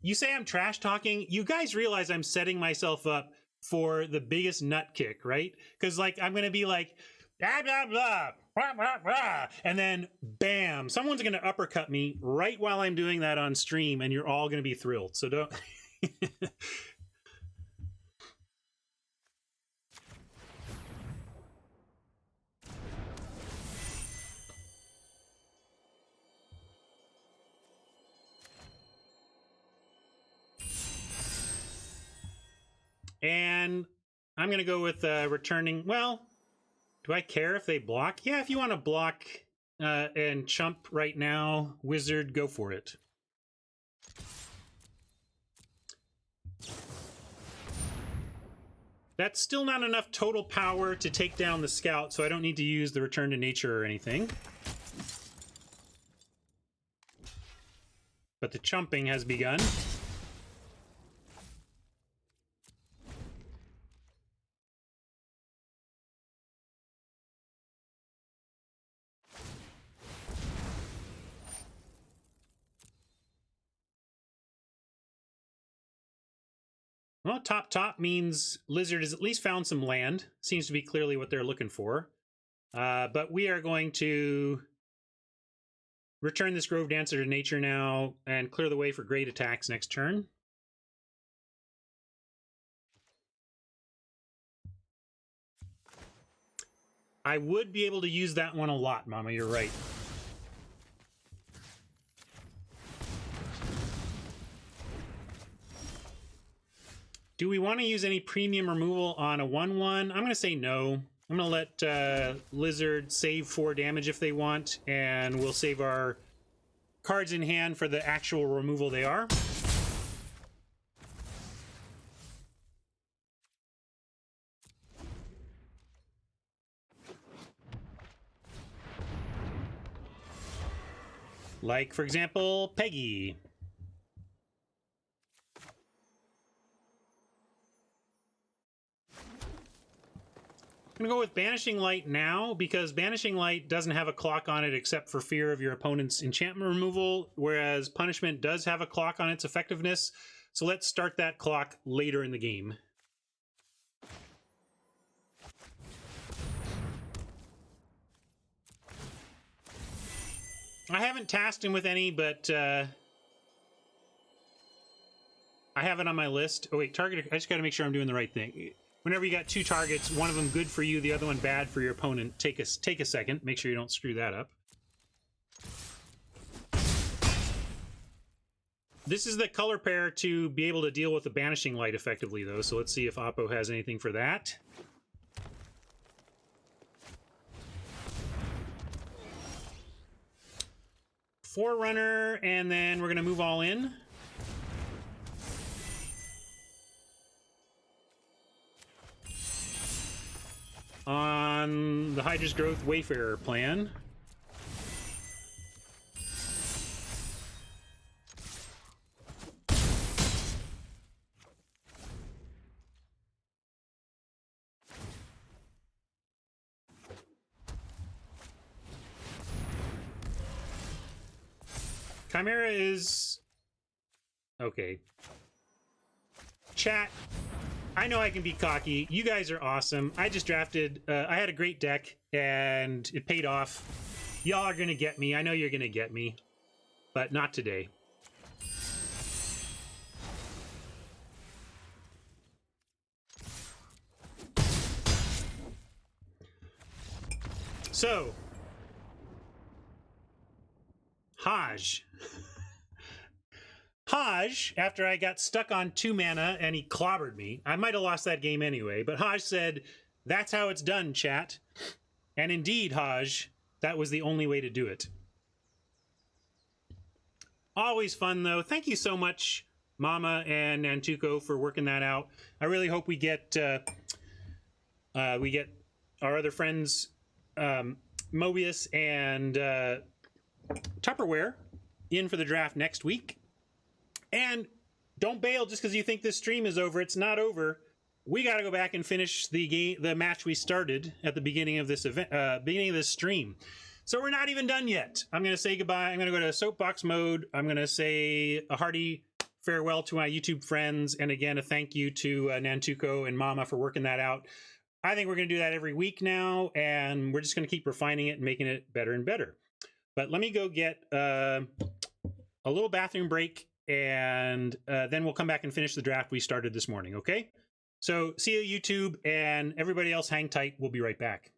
you say I'm trash talking. You guys realize I'm setting myself up for the biggest nut kick, right? Because like I'm gonna be like blah blah blah blah blah blah, and then bam, someone's gonna uppercut me right while I'm doing that on stream, and you're all gonna be thrilled. So don't. And I'm going to go with returning. Well, do I care if they block? Yeah, if you want to block and chump right now, Wizard, go for it. That's still not enough total power to take down the Scout, so I don't need to use the Return to Nature or anything. But the chumping has begun. Well, top means Lizard has at least found some land. Seems to be clearly what they're looking for. But we are going to return this Grove Dancer to nature now and clear the way for great attacks next turn. I would be able to use that one a lot, Mama. You're right. Do we want to use any premium removal on a 1/1? I'm going to say no. I'm going to let Lizard save 4 damage if they want, and we'll save our cards in hand for the actual removal they are. Like, for example, Peggy. I'm going to go with Banishing Light now, because Banishing Light doesn't have a clock on it except for fear of your opponent's enchantment removal, whereas Punishment does have a clock on its effectiveness. So let's start that clock later in the game. I haven't tasked him with any, but I have it on my list. Oh wait, target, I just got to make sure I'm doing the right thing. Whenever you got 2 targets, one of them good for you, the other one bad for your opponent, take a second. Make sure you don't screw that up. This is the color pair to be able to deal with the Banishing Light effectively, though. So let's see if Oppo has anything for that. Forerunner, and then we're going to move all in. On the Hydra's Growth Wayfarer plan. Chimera is... okay. Chat. I know I can be cocky. You guys are awesome. I just drafted... I had a great deck, and it paid off. Y'all are going to get me. I know you're going to get me. But not today. So... Haj. Haj, after I got stuck on 2 mana and he clobbered me, I might have lost that game anyway, but Haj said, "That's how it's done, chat." And indeed, Haj, that was the only way to do it. Always fun, though. Thank you so much, Mama and Nantuko, for working that out. I really hope we get our other friends, Mobius and Tupperware, in for the draft next week. And don't bail just because you think this stream is over. It's not over. We got to go back and finish the match we started at the beginning of this event, beginning of this stream. So we're not even done yet. I'm going to say goodbye. I'm going to go to soapbox mode. I'm going to say a hearty farewell to my YouTube friends. And again, a thank you to Nantuko and Mama for working that out. I think we're going to do that every week now. And we're just going to keep refining it and making it better and better. But let me go get a little bathroom break. And then we'll come back and finish the draft we started this morning. Okay? So see you, YouTube. And everybody else, hang tight. We'll be right back.